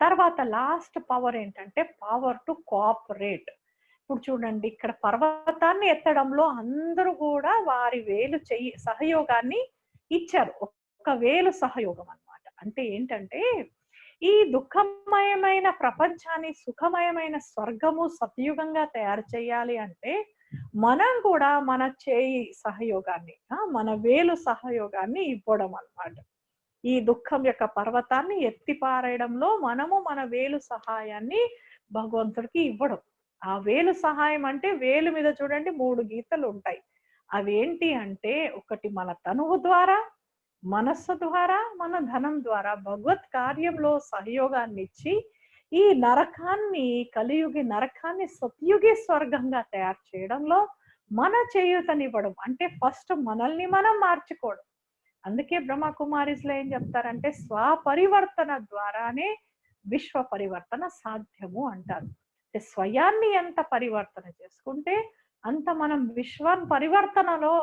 తర్వాత లాస్ట్ పవర్ ఏంటంటే పవర్ టు కోఆపరేట్. ఇప్పుడు చూడండి, ఇక్కడ పర్వతాన్ని ఎత్తడంలో అందరూ కూడా వారి వేలు చెయ్యి సహయోగాన్ని ఇచ్చారు. ఒక వేలు సహయోగం అన్నమాట. అంటే ఏంటంటే ఈ దుఃఖమయమైన ప్రపంచాన్ని సుఖమయమైన స్వర్గము సత్యుగంగా తయారు చేయాలి అంటే మనం కూడా మన చేయి సహయోగాన్ని, మన వేలు సహయోగాన్ని ఇవ్వడం అన్నమాట. ఈ దుఃఖం యొక్క పర్వతాన్ని ఎత్తి పారేయడంలో మనము మన వేలు సహాయాన్ని భగవంతుడికి ఇవ్వడం. ఆ వేలు సహాయం అంటే వేలు మీద చూడండి 3 గీతలు ఉంటాయి. అవేంటి అంటే ఒకటి మన తనువు ద్వారా, మనస్సు ద్వారా, మన ధనం ద్వారా భగవత్ కార్యంలో సహయోగాన్ని ఇచ్చి ఈ నరకాన్ని, కలియుగి నరకాన్ని సత్యుగి స్వర్గంగా తయారు చేయడంలో మన చేయూతనివ్వడం. అంటే ఫస్ట్ మనల్ని మనం మార్చుకోవడం. అందుకే బ్రహ్మకుమారిస్లో ఏం చెప్తారంటే స్వపరివర్తన ద్వారానే విశ్వ పరివర్తన సాధ్యము అంటారు. స్వయాన్ని ఎంత పరివర్తన చేసుకుంటే అంత మనం విశ్వ పరివర్తనలో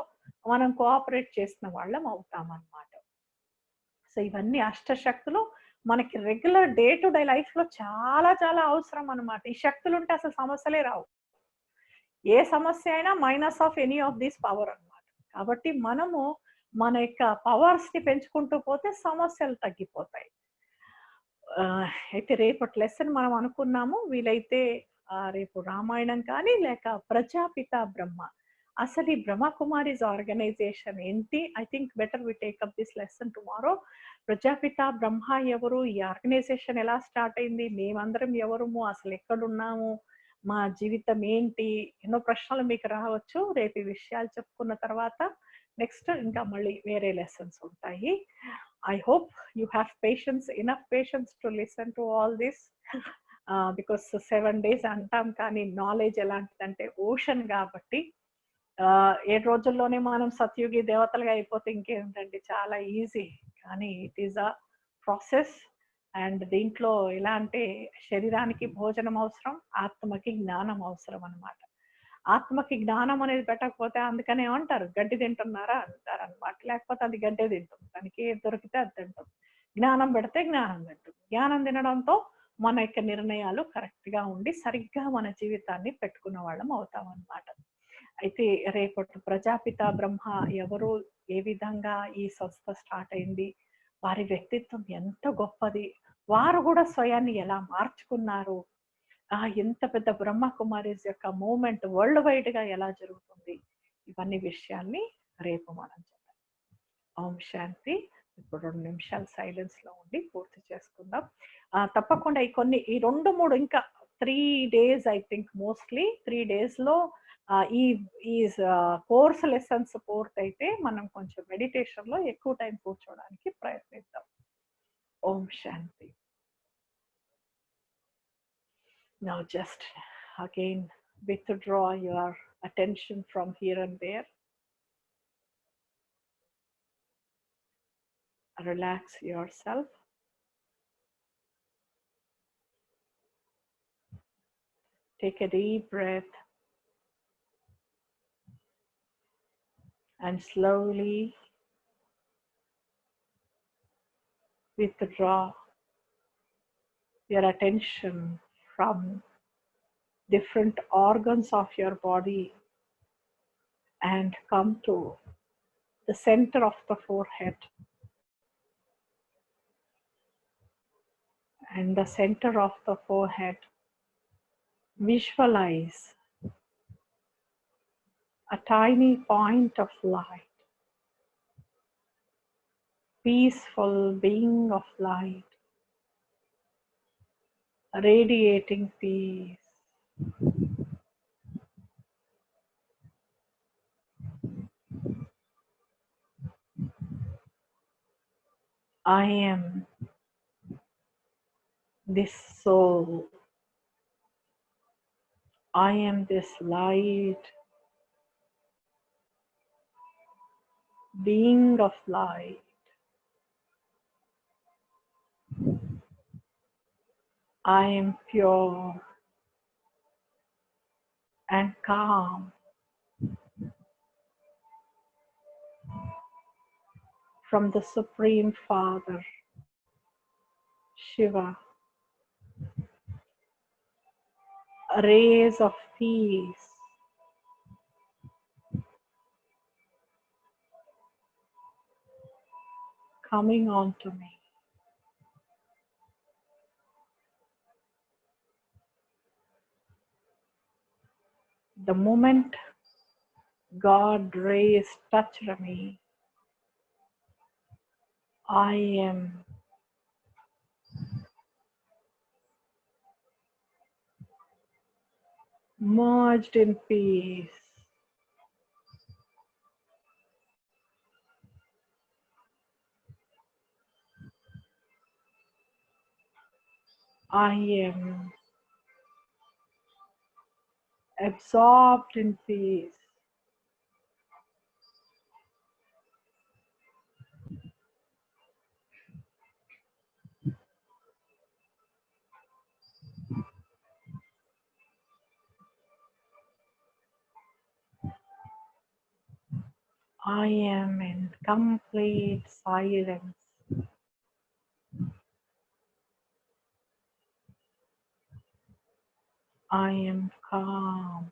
మనం కోఆపరేట్ చేసిన వాళ్ళం అవుతాం అన్నమాట. సో ఇవన్నీ అష్టశక్తులు మనకి regular day to day life లో చాలా చాలా అవసరం అన్నమాట. ఈ శక్తులు ఉంటే అసలు సమస్యలే రావు. ఏ సమస్య అయినా minus of any of these power అన్నమాట. కాబట్టి మనము మన యొక్క పవర్స్ ని పెంచుకుంటూ పోతే సమస్యలు తగ్గిపోతాయి. అయితే రేపటి లెసన్ మనం అనుకున్నాము వీలైతే రేపు రామాయణం కానీ లేక ప్రజాపిత బ్రహ్మ, అసలు ఈ బ్రహ్మకుమారిస్ ఆర్గనైజేషన్ ఏంటి? I think better we take up this lesson tomorrow. Prajapita బ్రహ్మ ఎవరు, ఈ ఆర్గనైజేషన్ ఎలా స్టార్ట్ అయింది, మేమందరం ఎవరుము, అసలు ఎక్కడున్నాము, మా జీవితం ఏంటి, ఎన్నో ప్రశ్నలు మీకు రావచ్చు. రేపు ఈ విషయాలు చెప్పుకున్న తర్వాత నెక్స్ట్ ఇంకా మళ్ళీ వేరే లెసన్స్ ఉంటాయి. I hope you have patience, enough patience to listen to all this, because 7 days అంటాం కానీ నాలెడ్జ్ ఎలాంటిదంటే ఓషన్ కాబట్టి 7 రోజుల్లోనే మనం సత్యుగి దేవతలుగా అయిపోతే ఇంకేమిటండి, చాలా ఈజీ. కానీ it is a process. And దీంట్లో ఎలా అంటే శరీరానికి భోజనం అవసరం, ఆత్మకి జ్ఞానం అవసరం అన్నమాట. ఆత్మకి జ్ఞానం అనేది పెట్టకపోతే అందుకని ఏమంటారు, గడ్డి తింటున్నారా అంటారు అనమాట. లేకపోతే అది గడ్డే తింటుంది, దానికి ఏది దొరికితే అది తింటుంది. జ్ఞానం పెడితే జ్ఞానం తింటుంది. జ్ఞానం తినడంతో మన యొక్క నిర్ణయాలు కరెక్ట్ గా ఉండి సరిగ్గా మన జీవితాన్ని పెట్టుకున్న వాళ్ళం అవుతాం అన్నమాట. అయితే రేపటి ప్రజాపిత బ్రహ్మ ఎవరు, ఏ విధంగా ఈ సంస్థ స్టార్ట్ అయింది, వారి వ్యక్తిత్వం ఎంత గొప్పది, వారు కూడా స్వయాన్ని ఎలా మార్చుకున్నారు, ఎంత పెద్ద బ్రహ్మ కుమారీస్ యొక్క మూమెంట్ వరల్డ్ వైడ్ గా ఎలా జరుగుతుంది, ఇవన్నీ విషయాల్ని రేపు మనం చూద్దాం. ఓం శాంతి. ఇప్పుడు 2 నిమిషాలు సైలెన్స్ లో ఉండి పూర్తి చేసుకుందాం. తప్పకుండా ఈ 2-3 ఇంకా 3 days, I think mostly 3 days లో ఈ ఈ కోర్స్ లెసన్స్ పూర్తయితే మనం కొంచెం మెడిటేషన్ లో ఎక్కువ టైం కూర్చోవడానికి ప్రయత్నిద్దాం. ఓం శాంతి. Now just again withdraw your attention from here and there. Relax yourself. Take a deep breath and slowly withdraw your attention from different organs of your body and come to the center of the forehead. And the center of the forehead, visualize a tiny point of light, peaceful being of light, radiating peace. I am this soul. I am this light, being of light. I am pure and calm. From the Supreme Father, Shiva, rays of peace coming onto me. The moment God rays touched me, I am merged in peace. I am absorbed in peace. I am in complete silence. I am calm.